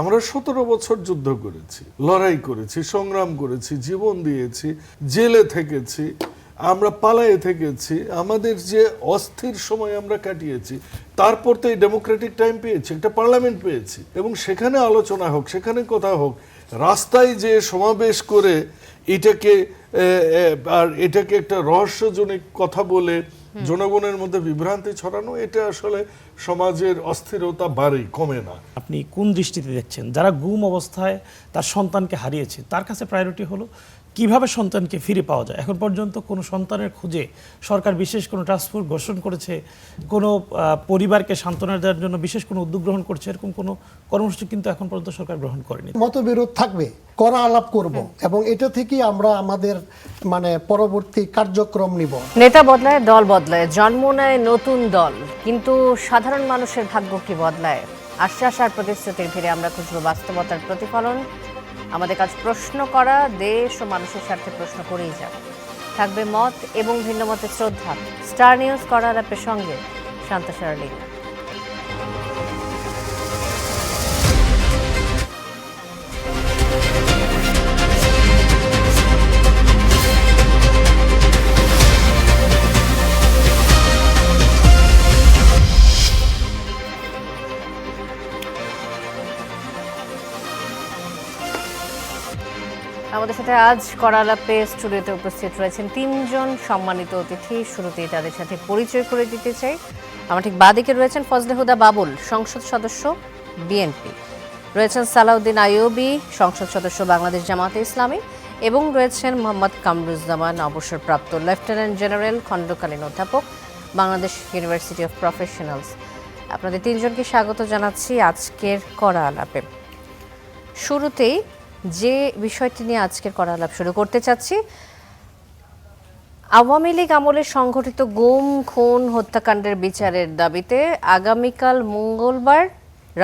আমরা 17 বছর যুদ্ধ করেছি, লড়াই করেছি, সংগ্রাম করেছি, জীবন দিয়েছি, জেলে থেকেছি, আমরা পালায়ে থেকেছি, আমাদের যে অস্থির সময় আমরা কাটিয়েছি, তারপর তো এই ডেমোক্রেটিক টাইম পেয়েছি, একটা পার্লামেন্ট পেয়েছি, এবং সেখানে আলোচনা হোক, সেখানে কথা হোক। রাস্তায় যে সমাবেশ করে এটাকে একটা রহস্যজনক কথা বলে জনগণের মধ্যে বিভ্রান্তি ছড়ানো, এটা আসলে সমাজের অস্থিরতা বাড়েই, কমে না। আপনি কোন দৃষ্টিতে দেখছেন যারা গুম অবস্থায় তার সন্তানকে হারিয়েছে, তার কাছে প্রায়োরিটি হলো কিভাবে সন্তানকে ফিরে পাওয়া যায়? এখন পর্যন্ত কোনো সন্তানের খোঁজে সরকার বিশেষ কোনো টাস্কফোর্স গঠন করেছে, কোনো পরিবারকে সান্ত্বনা দেওয়ার জন্য বিশেষ কোনো উদ্যোগ গ্রহণ করছে, এরকম কোনো কর্মসূচি কিন্তু এখন পর্যন্ত সরকার গ্রহণ করেনি। মতবিরোধ থাকবে, কড়া আলাপ করব, এবং এটা থেকেই আমরা আমাদের পরবর্তী কার্যক্রম নিব। নেতা বদলায়, দল বদলায়, জন্ম নেয় নতুন দল, কিন্তু সাধারণ মানুষের ভাগ্য কি বদলায়? আশ্বাস আর প্রতিশ্রুতির ভিড়ে আমরা খুঁজব বাস্তবতার প্রতিফলন। আমাদের কাজ প্রশ্ন করা, দেশ ও মানুষের স্বার্থে প্রশ্ন করেই যাব। থাকবে মত এবং ভিন্ন মতের শ্রদ্ধা। স্টার নিউজ করা আলাপের সঙ্গে শান্তা শারলিন। আমাদের সাথে আজ করা আলাপে স্টুডিওতে উপস্থিত রয়েছেন তিনজন সম্মানিত অতিথি। শুরুতেই তাদের সাথে পরিচয় করে দিতে চাই। আমার ঠিক বাদিকে রয়েছেন ফজলে হুদা বাবুল, সংসদ সদস্য বিএনপি, রয়েছেন সালাউদ্দিন আইয়ুবী, সংসদ সদস্য বাংলাদেশ জামাতে ইসলামী, এবং রয়েছেন মোহাম্মদ কামরুজ্জামান, অবসরপ্রাপ্ত লেফটেন্যান্ট জেনারেল, খণ্ডকালীন অধ্যাপক, বাংলাদেশ ইউনিভার্সিটি অফ প্রফেশনালস। আপনাদের তিনজনকে স্বাগত জানাচ্ছি আজকের করা আলাপে। শুরুতেই যে বিষয়টি নিয়ে আজকের করা আলাপ শুরু করতে চাচ্ছি, আওয়ামী লীগ আমলে সংঘটিত গুম, খুন, হত্যাকাণ্ডের বিচারের দাবিতে আগামীকাল মঙ্গলবার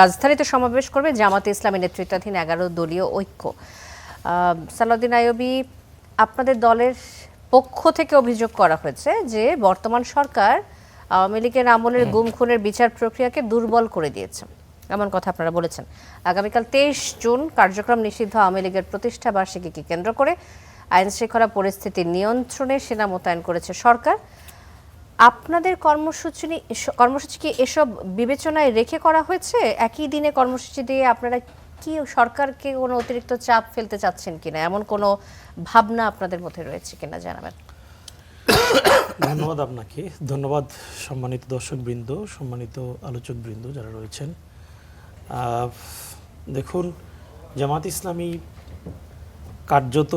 রাজধানীতে সমাবেশ করবে জামাতে ইসলামী নেতৃত্বাধীন 11 দলীয় ঐক্য। সালাউদ্দিন আইয়ুবী, আপনাদের দলের পক্ষ থেকে অভিযোগ করা হয়েছে যে বর্তমান সরকার আওয়ামী লীগের আমলের গুম খুনের বিচার প্রক্রিয়াকে দুর্বল করে দিয়েছে, এমন কথা আপনারা বলেছেন। আগামীকাল 23 জুন কার্যক্রম নিষিদ্ধ আওয়ামী লীগের প্রতিষ্ঠা বার্ষিকীকে কেন্দ্র করে আইন শৃঙ্খলা পরিস্থিতি নিয়ন্ত্রণে সেনা মোতায়েন করেছে সরকার। আপনাদের কর্মসূচি কি এসব বিবেচনায় রেখে করা হয়েছে? একই দিনে কর্মসূচি দিয়ে আপনারা কি সরকারকে কোনো অতিরিক্ত চাপ ফেলতে চাচ্ছেন কিনা, এমন কোনো ভাবনা আপনাদের মধ্যে রয়েছে কিনা জানাবেন। ধন্যবাদ আপনাকে, ধন্যবাদ সম্মানিত দর্শকবৃন্দ, সম্মানিত আলোচকবৃন্দ যারা রয়েছেন। দেখুন, জামাত ইসলামী কার্যত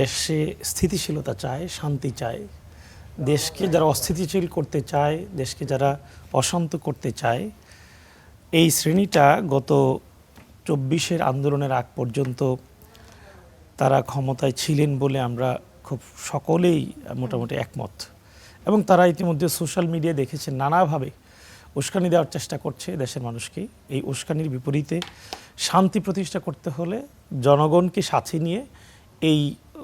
দেশে স্থিতিশীলতা চায়, শান্তি চায়। দেশকে যারা অস্থিতিশীল করতে চায়, দেশকে যারা অশান্ত করতে চায়, এই শ্রেণীটা গত 24-এর আন্দোলনের আগ পর্যন্ত তারা ক্ষমতায় ছিলেন বলে আমরা খুব সকলেই মোটামুটি একমত। এবং তারা ইতিমধ্যে সোশ্যাল মিডিয়ায় দেখেছেন নানাভাবে উস্কানি দেওয়ার চেষ্টা করছে দেশের মানুষকে। এই উস্কানির বিপরীতে শান্তি প্রতিষ্ঠা করতে হলে জনগণকে সাথে নিয়ে এই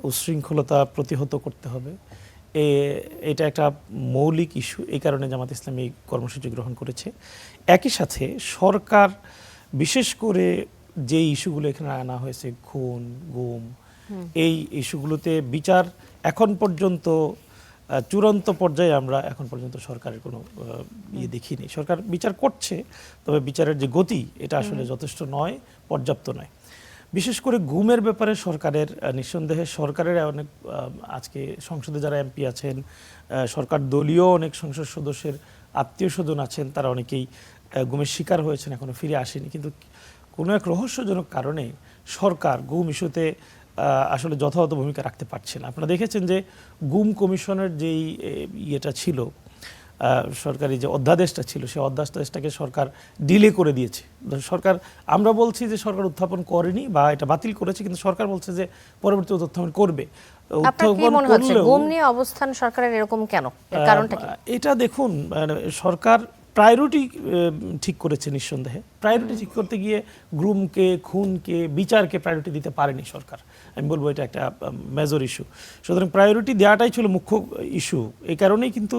উশৃঙ্খলতা প্রতিহত করতে হবে। এটা একটা মৌলিক ইস্যু, এই কারণে জামাত ইসলামী এই কর্মসূচি গ্রহণ করেছে। একই সাথে সরকার বিশেষ করে যে ইস্যুগুলো এখানে আনা হয়েছে, খুন, গুম, এই ইস্যুগুলোতে বিচার এখন পর্যন্ত চূড়ান্ত পর্যায়ে আমরা এখন পর্যন্ত সরকারের কোনো দেখিনি। সরকার বিচার করছে, তবে বিচারের যে গতি এটা আসলে যথেষ্ট নয়, পর্যাপ্ত নয়। বিশেষ করে গুমের ব্যাপারে সরকারের নিঃসন্দেহে সরকারের অনেক আজকে সংসদে যারা এমপি আছেন, সরকার দলীয় অনেক সংসদ সদস্যের আত্মীয় স্বজন আছেন, তারা অনেকেই গুমের শিকার হয়েছেন, এখনো ফিরে আসেনি। কিন্তু কোনো এক রহস্যজনক কারণে সরকার গুম ইস্যুতে আসলে যথাযথ ভূমিকা রাখতে পারছে না। আপনারা দেখেছেন যে গুম কমিশনের যেই ইয়েটা ছিল, সরকারি যে অধ্যাদেশটা ছিল, সেই অধ্যাদেশটাকে সরকার ডিলে করে দিয়েছে। সরকার, আমরা বলছি যে সরকার উত্থাপন করেনি বা এটা বাতিল করেছে, কিন্তু সরকার বলছে যে পরবর্তী উত্থাপন করবে। গুম নিয়ে অবস্থান সরকারের এরকম কেন, কারণটা কি? এটা দেখুন, সরকার প্রায়োরিটি ঠিক করেছে, নিঃসন্দেহে প্রায়োরিটি ঠিক করতে গিয়ে গুমকে, খুনকে, বিচারকে প্রায়োরিটি দিতে পারেনি সরকার। আমি বলবো এটা একটা মেজর ইস্যু। সুতরাং প্রায়োরিটি দেওয়াটাই ছিল মুখ্য ইস্যু। এই কারণেই কিন্তু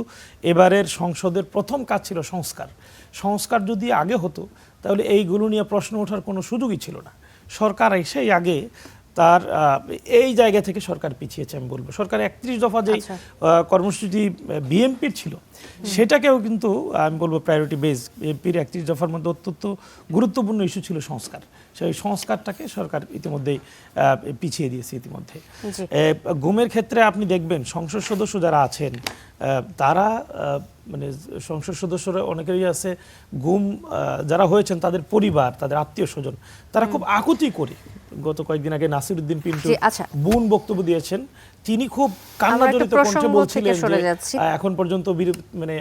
এবারের সংসদের প্রথম কাজ ছিল সংস্কার। সংস্কার যদি আগে হতো তাহলে এইগুলো নিয়ে প্রশ্ন ওঠার কোনো সুযোগই ছিল না। সরকার এসেই আগে তার এই জায়গা থেকে সরকার পিছিয়েছে আমি বলবো। সরকার 31 দফা যেই কর্মসূচি বিএনপির ছিল সেটাকেও কিন্তু আমি বলবো প্রায়োরিটি বেস। বিএনপির 31 দফার মধ্যে অত্যন্ত গুরুত্বপূর্ণ ইস্যু ছিল সংস্কার, সেই সংস্কারটাকে সরকার ইতিমধ্যেই পিছিয়ে দিয়েছে। ইতিমধ্যে গুমের ক্ষেত্রে আপনি দেখবেন সংসদ সদস্য যারা আছেন তারা মানে সংসদ সদস্যরা অনেকেরই আছে গুম যারা হয়েছেন তাদের পরিবার, তাদের আত্মীয় স্বজন, তারা খুব আকুতি করে গত কয়েকদিন আগে নাসিরউদ্দিন পিন্টু বোন বক্তব্য দিয়েছেন। তিনি খুব কান্নাজড়িত কণ্ঠে বলছিলেন যে এখন পর্যন্ত মানে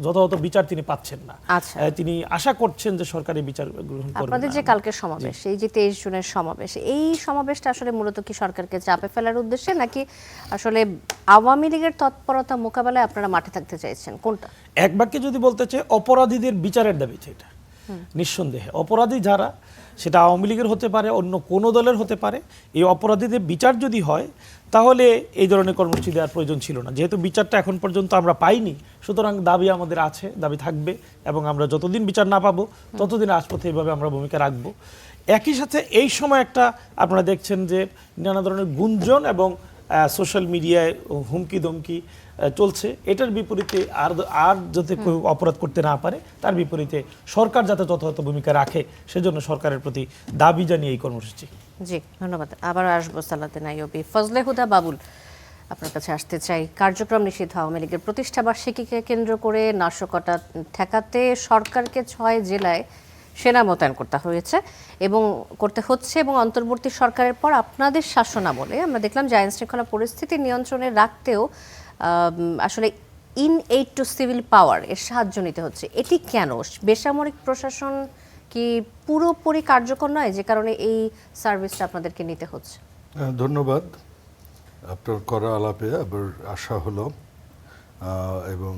যথাযথ বিচার তিনি পাচ্ছেন না। তিনি আশা করছেন যে সরকারি বিচার গ্রহণ করবে। আপনাদের যে কালকের সমাবেশ, এই যে 23 জুনের সমাবেশ, এই সমাবেশটা আসলে মূলত কি সরকারকে চাপে ফেলার উদ্দেশ্যে নাকি আসলে আওয়ামী লীগের তৎপরতা মোকাবেলায় আপনারা মাঠে থাকতে চাইছেন, কোনটা? এক বাক্যে যদি বলতে চাই, অপরাধীদের বিচারের দাবি এটা নিঃসন্দেহে। অপরাধী যারা, সেটা আওয়ামী লীগের হতে পারে, অন্য কোনো দলের হতে পারে, এই অপরাধীদের বিচার যদি হয় তাহলে এই ধরনের কর্মসূচি দেওয়ার প্রয়োজন ছিল না। যেহেতু বিচারটা এখন পর্যন্ত আমরা পাইনি, সুতরাং দাবি আমাদের আছে, দাবি থাকবে, এবং আমরা যতদিন বিচার না পাবো ততদিন রাজপথে এইভাবে আমরা ভূমিকা রাখবো। একই সাথে এই সময় একটা আপনারা দেখছেন যে নানা ধরনের গুঞ্জন এবং সোশ্যাল মিডিয়ায় হুমকি দমকি চলছে। এটার বিপরীতে আর যাতে কেউ অপরাধ করতে না পারে তার বিপরীতে সরকার যাতে যথাযথ ভূমিকা রাখে, সেজন্য সরকারের প্রতি দাবি জানিয়ে এই কর্মসূচি। জি, ধন্যবাদ। আবার আসবো সালাউদ্দিন আইয়ুবী। ফজলে হুদা বাবুল, আপনার কাছে আসতে চাই। কার্যক্রম নিষিদ্ধ আওয়ামী লীগের প্রতিষ্ঠাবার্ষিকীকে কেন্দ্র করে নাশকতা ঠেকাতে সরকারকে 6 জেলায় সেনা মোতায়েন করতে হয়েছে এবং করতে হচ্ছে, এবং অন্তর্বর্তী সরকারের পর আপনাদের শাসনামলে আমরা দেখলাম যে আইন শৃঙ্খলা পরিস্থিতি নিয়ন্ত্রণে রাখতেও আসলে এইড টু সিভিল পাওয়ার এর সাহায্য নিতে হচ্ছে। এটি কেন? বেসামরিক প্রশাসন কি পুরোপুরি কার্যকর নয়, যে কারণে এই সার্ভিসটা আপনাদেরকে নিতে হচ্ছে? ধন্যবাদ। আপনার করা আলাপে আবার আশা হলো, এবং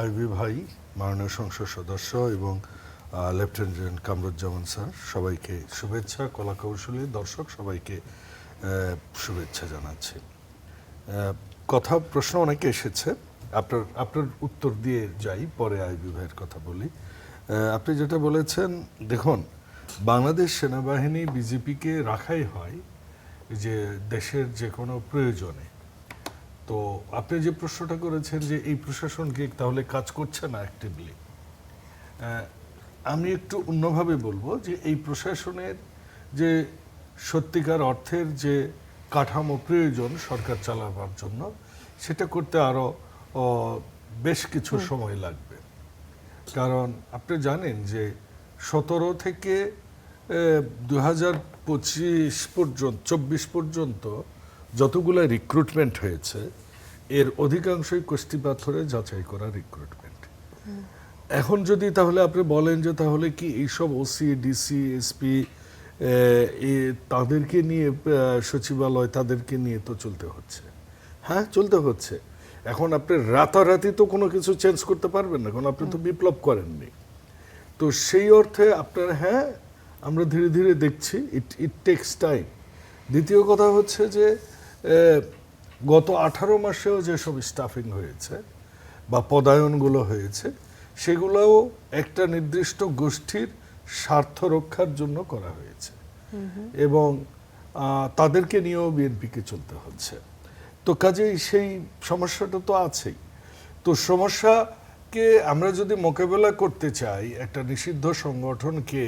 আইবি ভাই, মাননীয় সংসদ সদস্য, এবং লেফটেন্যান্ট কামরুজ্জামান স্যার, সবাইকে শুভেচ্ছা। কলা কৌশলী দর্শক সবাইকে শুভেচ্ছা জানাচ্ছি। প্রশ্ন অনেকে এসেছে, আপনার উত্তর দিয়ে যাই, পরে আইবি ভাইয়ের কথা বলি। আপনি যেটা বলেছেন, দেখুন, বাংলাদেশ সেনাবাহিনী বিজেপিকে রাখাই হয় যে দেশের যে কোনো প্রয়োজনে। তো আপনি যে প্রশ্নটা করেছেন যে এই প্রশাসন কি তাহলে কাজ করছে না অ্যাক্টিভলি, আমি একটু অন্যভাবে বলবো যে এই প্রশাসনের যে সত্যিকার অর্থের যে কাঠামো প্রয়োজন সরকার চালাবার জন্য, সেটা করতে আরো বেশ কিছু সময় লাগবে। কারণ আপনি জানেন যে 17 থেকে 2025 পর্যন্ত 24 পর্যন্ত যতগুলো রিক্রুটমেন্ট হয়েছে, এর অধিকাংশই কষ্টি পাথরে যাচাই করা রিক্রুটমেন্ট। এখন যদি তাহলে আপনি বলেন যে তাহলে কি এইসব ওসি, ডিসি, এসপি তাদেরকে নিয়ে সচিবালয়, তাদেরকে নিয়ে তো চলতে হচ্ছে। হ্যাঁ, চলতে হচ্ছে। এখন আপনি রাতারাতি তো কোনো কিছু চেঞ্জ করতে পারবেন না, কারণ আপনি তো বিপ্লব করেননি। তো সেই অর্থে আপনার, হ্যাঁ, আমরা ধীরে ধীরে দেখছি, ইট টেক্স টাইম। দ্বিতীয় কথা হচ্ছে যে গত 18 মাসেও যেসব স্টাফিং হয়েছে বা পদায়নগুলো হয়েছে, সেগুলোও একটা নির্দিষ্ট গোষ্ঠীর স্বার্থ রক্ষার জন্য করা হয়েছে, এবং তাদেরকে নিয়েও বিএনপিকে চলতে হচ্ছে। তো কাজেই সেই সমস্যাটা তো আছেই। তো সমস্যাকে আমরা যদি মোকাবেলা করতে চাই, একটা নিষিদ্ধ সংগঠনকে,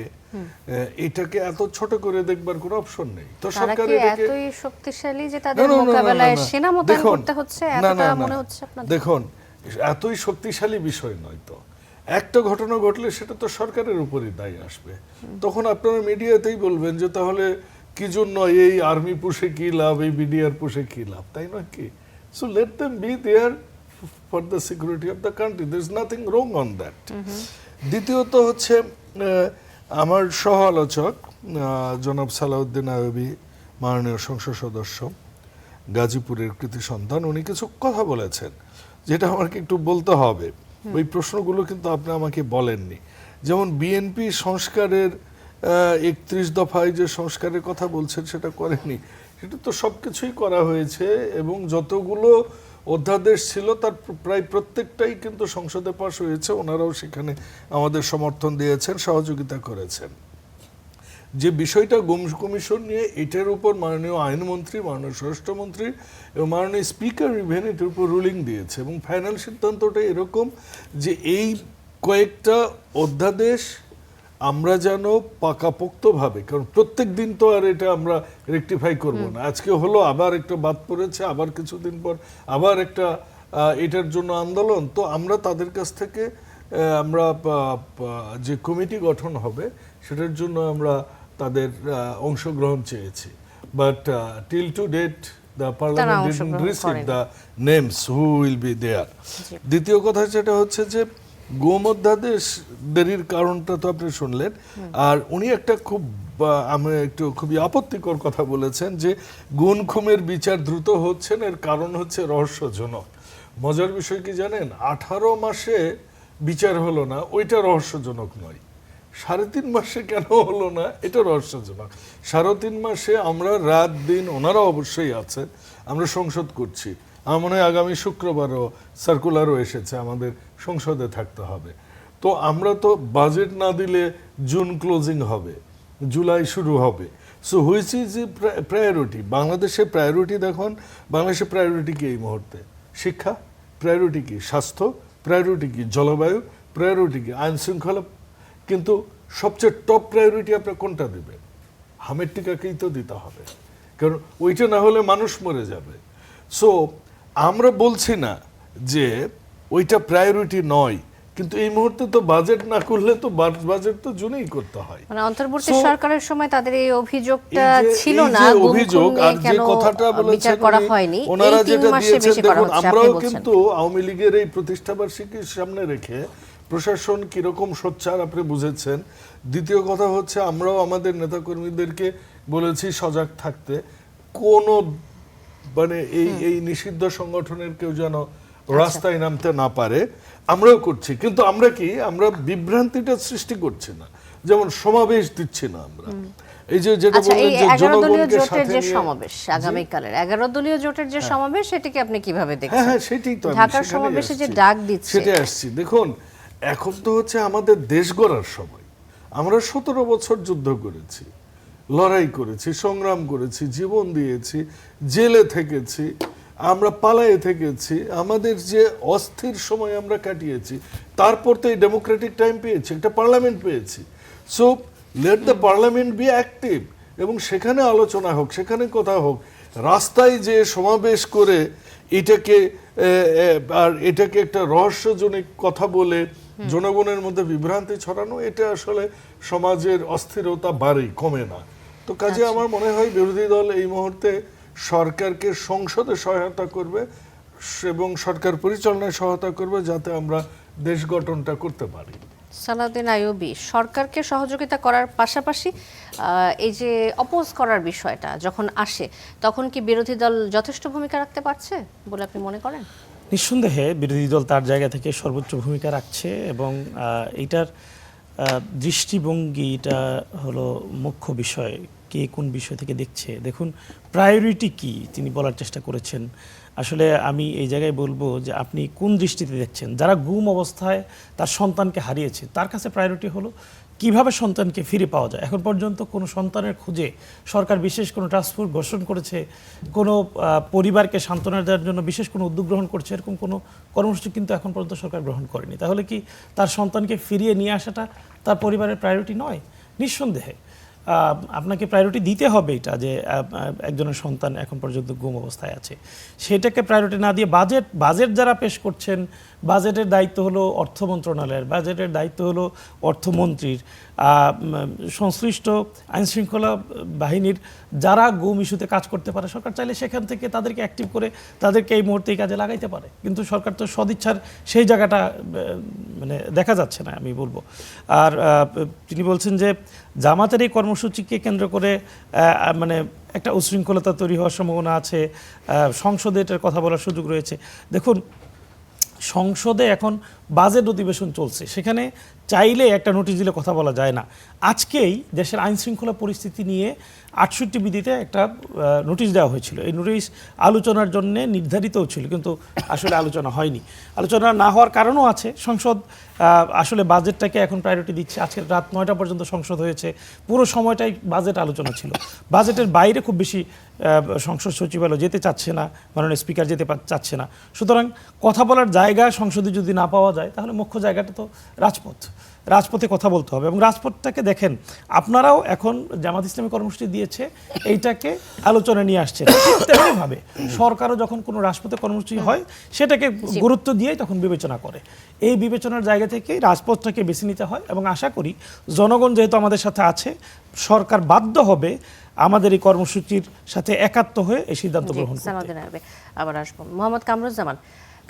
এটাকে এত ছোট করে দেখবার কোনো অপশন নেই। তো সরকার এতই শক্তিশালী যে তাদের মোকাবেলায় সেনা মোতায়েন করতে হচ্ছে, এতটা মনে হচ্ছে আপনাদের? দেখুন, এতই শক্তিশালী বিষয় নয়। তো একটা ঘটনা ঘটলে সেটা তো সরকারের উপরই দায়ী আসবে। তখন আপনারা মিডিয়াতেই বলবেন যে তাহলে কি জন্য এই আর্মি পুষে কি লাভ, এই বিডিআর পুষে কি লাভ, তাই নয় কি? So let them be there for the security of the country, there is nothing wrong on that. দ্বিতীয়ত হচ্ছে, আমার সহ আলোচক জনাব সালাউদ্দিন আইয়ুবী, মাননীয় সংসদ সদস্য, গাজীপুরের কৃতি সন্তান, উনি কিছু কথা বলেছেন যেটা আমাকে একটু বলতে হবে। ওই প্রশ্নগুলো কিন্তু আপনি আমাকে বলেননি। যেমন বিএনপি সংস্কারের 31 দফায় যে সংস্কারের কথা বলছেন সেটা করেনি, সেটা তো সবকিছুই করা হয়েছে, এবং যতগুলো অধ্যাদেশ ছিল তার প্রায় প্রত্যেকটাই কিন্তু সংসদে পাশ হয়েছে, ওনারাও সেখানে আমাদের সমর্থন দিয়েছেন, সহযোগিতা করেছেন। যে বিষয়টা গুম কমিশন নিয়ে, এটার উপর মাননীয় আইনমন্ত্রী, মাননীয় স্বরাষ্ট্রমন্ত্রী এবং মাননীয় স্পিকার ইভেন এটার উপর রুলিং দিয়েছে, এবং ফাইনাল সিদ্ধান্তটা এরকম যে এই কয়েকটা অধ্যাদেশ আমরা যেন পাকাপোক্তভাবে, কারণ প্রত্যেক দিন তো আর এটা আমরা রেকটিফাই করব না, আজকে হলো আবার একটা বাদ পড়েছে, আবার কিছুদিন পর আবার একটা এটার জন্য আন্দোলন, তো আমরা তাদের কাছ থেকে আমরা যে কমিটি গঠন হবে সেটার জন্য আমরা তাদের অংশগ্রহণ চেয়েছি, but till to date the parliament didn't receive the names who will be there. দ্বিতীয় কথা যেটা হচ্ছে যে গুম অধ্যাদেশ দেরির কারণটা তো আপনি শুনলেন, আর উনি একটা আমি একটু খুবই আপত্তিকর কথা বলেছেন যে গুম খুমের বিচার দ্রুত হচ্ছেন, এর কারণ হচ্ছে রহস্যজনক। মজার বিষয় কি জানেন, 18 মাসে বিচার হলো না, ওইটা রহস্যজনক নয়। 3.5 মাসে কেন হলো না, এটা রহস্যজনক। 3.5 মাসে আমরা রাত দিন, ওনারা অবশ্যই আছেন, আমরা সংসদ করছি। আমার মনে হয় আগামী শুক্রবারও সার্কুলারও এসেছে, আমাদের সংসদে থাকতে হবে। তো আমরা তো বাজেট না দিলে জুন ক্লোজিং হবে, জুলাই শুরু হবে। So which is priority? বাংলাদেশের প্রায়োরিটি দেখুন, বাংলাদেশের প্রায়োরিটি কি এই মুহূর্তে? শিক্ষা প্রায়োরিটি কি? স্বাস্থ্য প্রায়োরিটি কি? জলবায়ু প্রায়োরিটি কি? আইন শৃঙ্খলা। কিন্তু সবচেয়ে টপ প্রায়োরিটি আপনার কোনটা দেবেন? হামের টিকাকেই তো দিতে হবে, কারণ ওইটা না হলে মানুষ মরে যাবে। সো আমরা বলছি না যে ওইটা প্রায়োরিটি নয়, কিন্তু এই মুহূর্তে তো বাজেট না করলে তো বাজেট তো জুনেই করতে হয়। মানে অন্তর্বর্তী সরকারের সময় তাদের এই অভিযোগটা এই যে- ছিল এই না, যে গুম খুন অভিযোগ নিয়ে আর যে কেন কথাটা বলেছেন বিচার করা হয়নি, ওনারা এই 3 যেটা মাসে দিয়েছেন, বেশি করা দেখুন হচ্ছে, আপনি আমরাও বলছেন। কিন্তু আওয়ামী লীগের এই প্রতিষ্ঠাবার্ষিকীর সামনে রেখে প্রশাসন কিরকম সোচ্চার আপনি বুঝেছেন। দ্বিতীয় কথা হচ্ছে আমরাও আমাদের নেতাকর্মীদেরকে বলেছি সজাগ থাকতে, কোনো মানে এই নিষিদ্ধ সংগঠনের কেউ যেন রাস্তায় নামতে না পারে, আমরাও করছি। কিন্তু আমরা বিভ্রান্তিটা সৃষ্টি করছি না, যেমন সমাবেশ দিচ্ছি না আমরা। এই যে যেটা আচ্ছা, বললেন এই যে 11 দলীয় জনগণকে জোটের সাথে যে নিয়ে, সমাবেশ আগামীকালের 11 দলীয় জোটের যে সমাবেশ, সেটাকে আপনি কিভাবে হ্যাঁ দেখছেন? হ্যাঁ সেটাই তো আমি ঢাকার সেখানেই সমাবেশে যে আসছি। ডাক দিচ্ছে, সেটাই আসছি। দেখুন এখন তো হচ্ছে আমাদের দেশ গড়ার সময়। আমরা 17 বছর যুদ্ধ করেছি, লড়াই করেছি, সংগ্রাম করেছি, জীবন দিয়েছি, জেলে থেকেছি, আমরা পালায়ে থেকেছি, আমাদের যে অস্থির সময় আমরা কাটিয়েছি, তারপর তো এই ডেমোক্রেটিক টাইম পেয়েছি, একটা পার্লামেন্ট পেয়েছি। So let the parliament be active, এবং সেখানে আলোচনা হোক, সেখানে কথা হোক। রাস্তায় যে সমাবেশ করে এটাকে একটা রহস্যজনক কথা বলে জনগণের মধ্যে বিভ্রান্তি ছড়ানো, এটা আসলে সমাজের অস্থিরতা বাড়েই, কমে না। তো কাজে আমার মনে হয় বিরোধী দল এই মুহূর্তে সরকারকে সংসদে সহায়তা করবে এবং সরকার পরিচালনায় সহায়তা করবে, যাতে আমরা দেশ গঠনটা করতে পারি। সালাউদ্দিন আইয়ুবী, সরকারকে সহযোগিতা করার পাশাপাশি এই যে অপোজ করার বিষয়টা যখন আসে, তখন কি বিরোধী দল যথেষ্ট ভূমিকা রাখতে পারছে বলে আপনি মনে করেন? নিঃসন্দেহে বিরোধী দল তার জায়গা থেকে সর্বোচ্চ ভূমিকা রাখছে, এবং এইটার দৃষ্টিভঙ্গিটা হলো মুখ্য বিষয়। কে কোন বিষয় থেকে দেখছে, দেখুন প্রায়োরিটি কি তিনি বলার চেষ্টা করেছেন। আসলে আমি এই জায়গায় বলবো যে আপনি কোন দৃষ্টিতে দেখছেন। যারা গুম অবস্থায় তার সন্তানকে হারিয়েছে, তার কাছে প্রায়োরিটি হলো কিভাবে সন্তানকে ফিরে পাওয়া যায়। এখন পর্যন্ত কোনো সন্তানের খুঁজে সরকার বিশেষ কোনো টাস্কফোর্স গঠন করেছে, কোনো পরিবারকে সান্ত্বনা দেওয়ার জন্য বিশেষ কোনো উদ্যোগ গ্রহণ করছে, এরকম কোনো কর্মসূচি কিন্তু এখন পর্যন্ত সরকার গ্রহণ করেনি। তাহলে কি তার সন্তানকে ফিরিয়ে নিয়ে আসাটা তার পরিবারের প্রায়োরিটি নয়? নিঃসন্দেহে আপনাকে প্রায়োরিটি দিতে হবে এটা, যে একজনের সন্তান এখন পর্যন্ত গুম অবস্থায় আছে, সেটাকে প্রায়োরিটি না দিয়ে বাজেট যারা পেশ করছেন, বাজেটের দায়িত্ব হলো অর্থ মন্ত্রণালয়ের, বাজেটের দায়িত্ব হলো অর্থমন্ত্রীর, সংশ্লিষ্ট আইনশৃঙ্খলা বাহিনীর যারা গুম ইস্যুতে কাজ করতে পারে, সরকার চাইলে সেখান থেকে তাদেরকে অ্যাক্টিভ করে তাদেরকে এই মুহূর্তে এই কাজে লাগাইতে পারে। কিন্তু সরকার তো সদিচ্ছার সেই জায়গাটা মানে দেখা যাচ্ছে না, আমি বলবো। আর তিনি বলছেন যে জামাতের এই কর্মসূচিকে কেন্দ্র করে মানে একটা উচ্ছৃঙ্খলতা তৈরি হওয়ার সম্ভাবনা আছে, সংসদে এটার কথা বলার সুযোগ রয়েছে। দেখুন সংসদে এখন বাজেট অধিবেশন চলছে, সেখানে চাইলে একটা নোটিশ দিলে কথা বলা যায় না। আজকেই দেশের আইন শৃঙ্খলা পরিস্থিতি নিয়ে 68 বিধিতে একটা নোটিশ দেওয়া হয়েছিল। এই নোটিশ আলোচনার জন্য নির্ধারিতও ছিল, কিন্তু আসলে আলোচনা হয়নি। আলোচনা না হওয়ার কারণও আছে, সংসদ আসলে বাজেটটাকে এখন প্রায়োরিটি দিচ্ছে। আজকে রাত 9টা পর্যন্ত সংসদ হয়েছে, পুরো সময়টাই বাজেট আলোচনা ছিল। বাজেটের বাইরে খুব বেশি সংসদ সচিবালয় যেতে চাচ্ছে না, মাননীয় স্পিকার যেতে চাচ্ছে না। সুতরাং কথা বলার জায়গা সংসদে যদি না পাওয়া যায়, তাহলে মুখ্য জায়গাটা তো রাজপথে কথা বলতে হবে। এবং রাজপথটাকে দেখেন, আপনারাও এখন জামাত ইসলামী কর্মসূচি দিয়েছে, এইটাকে আলোচনা নিয়ে আসছে। তেমনিভাবে সরকারও যখন কোনো রাজপথে কর্মসূচি হয়, সেটাকে গুরুত্ব দিয়েই তখন বিবেচনা করে। এই বিবেচনার জায়গা থেকেই রাজপথটাকে বেছে নিতে হয়। এবং আশা করি জনগণ যেহেতু আমাদের সাথে আছে, সরকার বাধ্য হবে আমাদের এই কর্মসূচির সাথে একাত্ম হয়ে এই সিদ্ধান্ত গ্রহণ করতে। আবার আসবো মোহাম্মদ কামরুজ্জামান।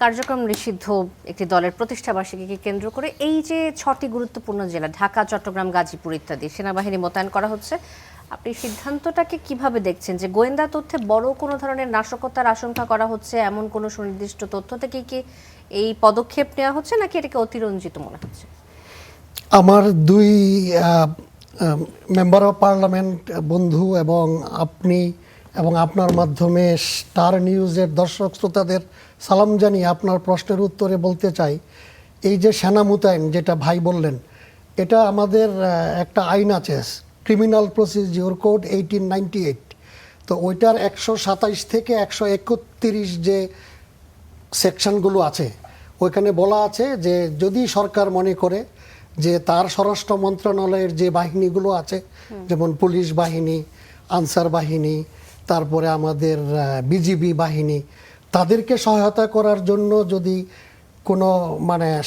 কার্যক্রম নিষিদ্ধ একটি দলের প্রতিষ্ঠাবার্ষিকীকে কেন্দ্র করে এই যে 6টি গুরুত্বপূর্ণ জেলা ঢাকা, চট্টগ্রাম, গাজীপুর ইত্যাদি সেনাবাহিনী মোতায়েন করা হচ্ছে, আপনি সিদ্ধান্তটাকে কিভাবে দেখছেন? যে গোয়েন্দা তথ্যে বড় কোনো ধরনের নাশকতার আশঙ্কা করা হচ্ছে, এমন কোনো সুনির্দিষ্ট তথ্য থেকে কি এই পদক্ষেপ নেওয়া হচ্ছে, নাকি এটাকে অতিরঞ্জিত মনে হচ্ছে? আমার দুই মেম্বার অফ পার্লামেন্ট বন্ধু এবং আপনি এবং আপনার মাধ্যমে স্টার নিউজের দর্শক শ্রোতাদের সালাম জানিয়ে আপনার প্রশ্নের উত্তরে বলতে চাই, এই যে সেনা মোতায়েন যেটা ভাই বললেন, এটা আমাদের একটা আইন আছে, ক্রিমিনাল প্রসিডিওর কোড 1898। তো ওইটার 127 থেকে 131 যে সেকশনগুলো আছে, ওইখানে বলা আছে যে যদি সরকার মনে করে যে তার স্বরাষ্ট্র মন্ত্রণালয়ের যে বাহিনীগুলো আছে, যেমন পুলিশ বাহিনী, আনসার বাহিনী, তারপরে আমাদের বিজিবি বাহিনী, তাদেরকে সহায়তা করার জন্য যদি কোনো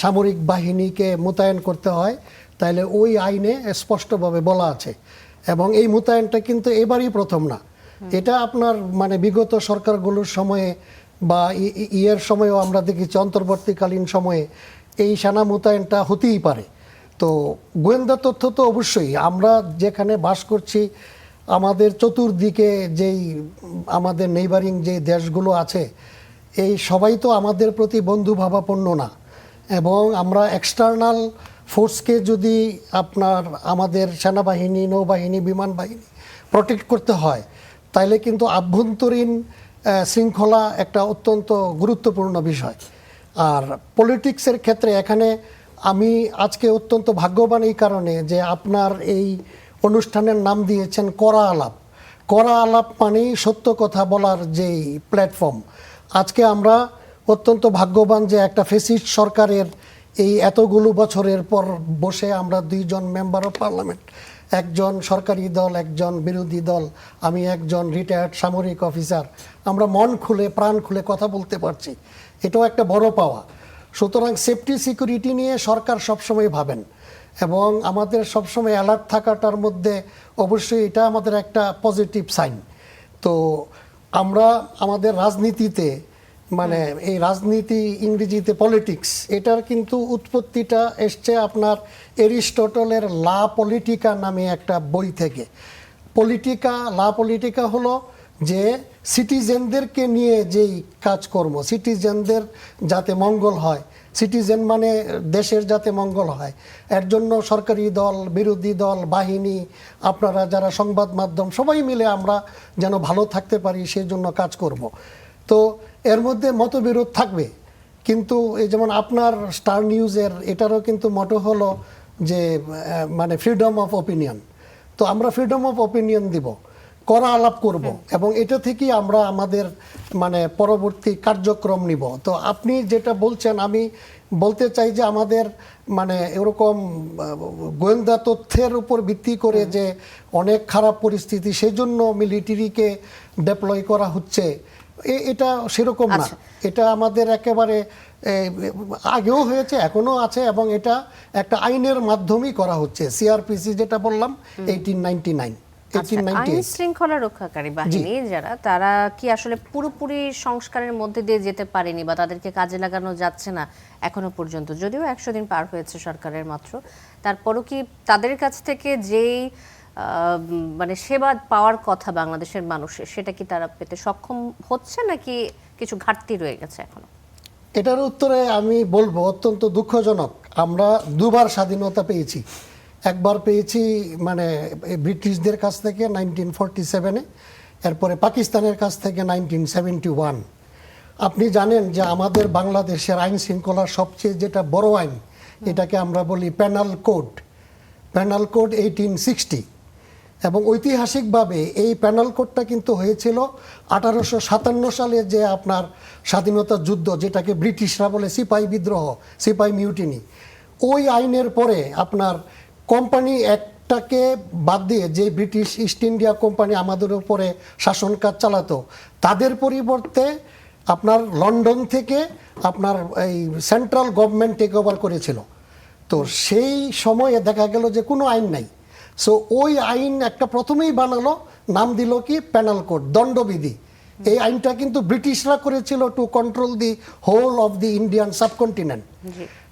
সামরিক বাহিনীকে মোতায়েন করতে হয়, তাহলে ওই আইনে স্পষ্টভাবে বলা আছে। এবং এই মোতায়েনটা কিন্তু এবারই প্রথম না, এটা আপনার বিগত সরকারগুলোর সময়ে বা ইয়ের সময়েও আমরা দেখেছি, অন্তর্বর্তীকালীন সময়ে এই সেনা মোতায়েনটা হতেই পারে। তো গোয়েন্দা তথ্য তো অবশ্যই, আমরা যেখানে বাস করছি, আমাদের চতুর্দিকে যেই আমাদের নেইবারিং যে দেশগুলো আছে, এই সবাই তো আমাদের প্রতি বন্ধু ভাবাপন্ন না। এবং আমরা এক্সটার্নাল ফোর্সকে যদি আমাদের সেনাবাহিনী, নৌবাহিনী, বিমান বাহিনী প্রোটেক্ট করতে হয়, তাইলে কিন্তু আভ্যন্তরীণ শৃঙ্খলা একটা অত্যন্ত গুরুত্বপূর্ণ বিষয়। আর পলিটিক্সের ক্ষেত্রে এখানে আমি আজকে অত্যন্ত ভাগ্যবান এই কারণে যে আপনার এই অনুষ্ঠানের নাম দিয়েছেন কড়া আলাপ। কড়া আলাপ মানেই সত্য কথা বলার যেই প্ল্যাটফর্ম। আজকে আমরা অত্যন্ত ভাগ্যবান যে একটা ফেসিস্ট সরকারের এই এতগুলো বছরের পর বসে আমরা দুইজন মেম্বার অফ পার্লামেন্ট, একজন সরকারি দল, একজন বিরোধী দল, আমি একজন রিটায়ার্ড সামরিক অফিসার, আমরা মন খুলে প্রাণ খুলে কথা বলতে পারছি, এটাও একটা বড় পাওয়া। সুতরাং সেফটি সিকিউরিটি নিয়ে সরকার সবসময় ভাবেন এবং আমাদের সবসময় অ্যালার্ট থাকাটার মধ্যে অবশ্যই এটা আমাদের একটা পজিটিভ সাইন। তো আমরা আমাদের রাজনীতিতে এই রাজনীতি, ইংরেজিতে পলিটিক্স, এটার কিন্তু উৎপত্তিটা এসছে আপনার এরিস্টটলের লা পলিটিকা নামে একটা বই থেকে। লা পলিটিকা হলো যে সিটিজেনদেরকে নিয়ে যেই কাজকর্ম, সিটিজেনদের যাতে মঙ্গল হয়, সিটিজেন মানে দেশের যাতে মঙ্গল হয়, এর জন্য সরকারি দল, বিরোধী দল, বাহিনী, আপনারা যারা সংবাদ মাধ্যম, সবাই মিলে আমরা যেন ভালো থাকতে পারি সেই জন্য কাজ করব। তো এর মধ্যে মতবিরোধ থাকবে, কিন্তু এই যেমন আপনার স্টার নিউজের এটারও কিন্তু মটো হলো যে ফ্রিডম অফ অপিনিয়ন। তো আমরা ফ্রিডম অফ অপিনিয়ন দিব, কড়া আলাপ করব এবং এটা থেকেই আমরা আমাদের পরবর্তী কার্যক্রম নিব। তো আপনি যেটা বলছেন, আমি বলতে চাই যে আমাদের এরকম গোয়েন্দা তথ্যের উপর ভিত্তি করে যে অনেক খারাপ পরিস্থিতি, সেই জন্য মিলিটারিকে ডেপ্লয় করা হচ্ছে, এটা সেরকম না। এটা আমাদের একেবারে আগেও হয়েছে, এখনো আছে এবং এটা একটা আইনের মাধ্যমেই করা হচ্ছে। সিআরপিসি যেটা বললাম 1899। আইন শৃঙ্খলা রক্ষাকারী বাহিনী যারা, তারা কি আসলে পুরোপুরি সংস্কারের মধ্যে দিয়ে যেতে পারেনি বা তাদেরকে কাজে লাগানো যাচ্ছে না এখনো পর্যন্ত? যদিও 100 দিন পার হয়েছে সরকারের মাত্র, তারপরও কি তাদের কাছ থেকে যেই সেবা পাওয়ার কথা বাংলাদেশের মানুষের, সেটা কি তারা পেতে সক্ষম হচ্ছে, নাকি কিছু ঘাটতি রয়ে গেছে এখনো? এটার উত্তরে আমি বলবো অত্যন্ত দুঃখজনক, আমরা দুবার স্বাধীনতা পেয়েছি। একবার পেয়েছি মানে ব্রিটিশদের কাছ থেকে 1947-এ, এরপরে পাকিস্তানের কাছ থেকে 1971। আপনি জানেন যে আমাদের বাংলাদেশের আইন শৃঙ্খলার সবচেয়ে যেটা বড় আইন, এটাকে আমরা বলি পেনাল কোড 1860। এবং ঐতিহাসিকভাবে এই প্যানাল কোডটা কিন্তু হয়েছিল 1857 সালে, যে আপনার স্বাধীনতা যুদ্ধ, যেটাকে ব্রিটিশরা বলে সিপাহী বিদ্রোহ, সিপাহী মিউটিনি। ওই আইনের পরে আপনার কোম্পানি অ্যাক্টটাকে বাদ দিয়ে, যে ব্রিটিশ ইস্ট ইন্ডিয়া কোম্পানি আমাদের উপরে শাসন কাজ চালাতো, তাদের পরিবর্তে আপনার লন্ডন থেকে আপনার এই সেন্ট্রাল গভর্নমেন্ট টেক ওভার করেছিল। তো সেই সময়ে দেখা গেল যে কোনো আইন নাই। সো ওই আইন একটা প্রথমেই বানালো, নাম দিল কি প্যানাল কোড, দণ্ডবিধি। এই আইনটা কিন্তু ব্রিটিশরা করেছিল to control the whole of the Indian subcontinent.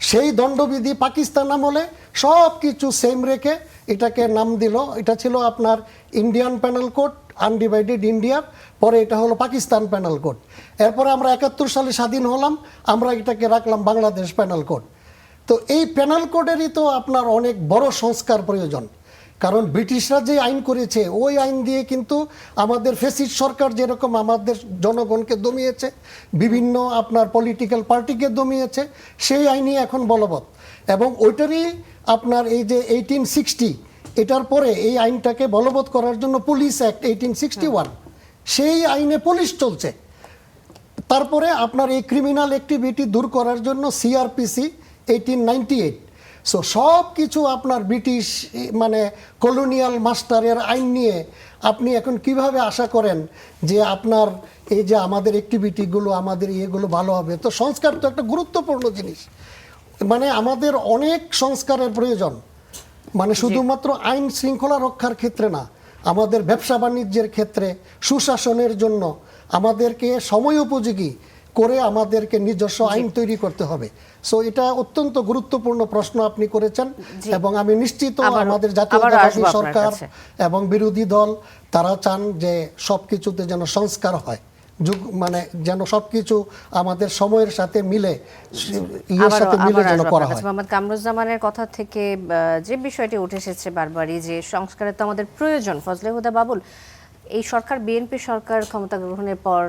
সেই দণ্ডবিধি পাকিস্তান আমলে সব কিছু সেম রেখে এটাকে নাম দিল, এটা ছিল আপনার ইন্ডিয়ান প্যানাল কোড, আনডিভাইডেড ইন্ডিয়ার, পরে এটা হলো পাকিস্তান প্যানাল কোড। এরপরে আমরা 71 সালে স্বাধীন হলাম, আমরা এটাকে রাখলাম বাংলাদেশ প্যানাল কোড। তো এই প্যানাল কোডেরই তো আপনার অনেক বড় সংস্কার প্রয়োজন, কারণ ব্রিটিশরা যে আইন করেছে ওই আইন দিয়ে কিন্তু আমাদের ফ্যাসিস্ট সরকার যেরকম আমাদের জনগণকে দমিয়েছে, বিভিন্ন আপনার পলিটিক্যাল পার্টিকে দমিয়েছে, সেই আইনই এখন বলবৎ। এবং ওইটারই আপনার এই যে 1860, এটার পরে এই আইনটাকে বলবৎ করার জন্য পুলিশ অ্যাক্ট 1861, সেই আইনে পুলিশ চলছে। তারপরে আপনার এই ক্রিমিনাল অ্যাক্টিভিটি দূর করার জন্য সিআরপিসি 1898। সো সব কিছু আপনার ব্রিটিশ মানে কলোনিয়াল মাস্টারের আইন নিয়ে আপনি এখন কিভাবে আশা করেন যে আপনার এই যে আমাদের অ্যাক্টিভিটিগুলো, আমাদের ইয়েগুলো ভালো হবে? তো সংস্কার তো একটা গুরুত্বপূর্ণ জিনিস, মানে আমাদের অনেক সংস্কারের প্রয়োজন, মানে শুধুমাত্র আইন শৃঙ্খলা রক্ষার ক্ষেত্রে না, আমাদের ব্যবসা বাণিজ্যের ক্ষেত্রে সুশাসনের জন্য আমাদেরকে সময় উপযোগী করে আমাদেরকে নিজস্ব আইন তৈরি করতে হবে। সো এটা অত্যন্ত গুরুত্বপূর্ণ প্রশ্ন আপনি করেছেন, এবং আমি নিশ্চিত আমাদের জাতীয়তাবাদী সরকার এবং বিরোধী দল তারা চান যে সবকিছুতে যেন সংস্কার হয়, মানে যেন সবকিছু আমাদের সময়ের সাথে মিলে যেন করা হয়। মোহাম্মদ কামরুজ্জামানের কথা থেকে যে বিষয়টি উঠে এসেছে বারবারই, যে সংস্কারের তো আমাদের প্রয়োজন। ফজলে হুদা বাবুল, এই সরকার, বিএনপি সরকার ক্ষমতা গ্রহণের পর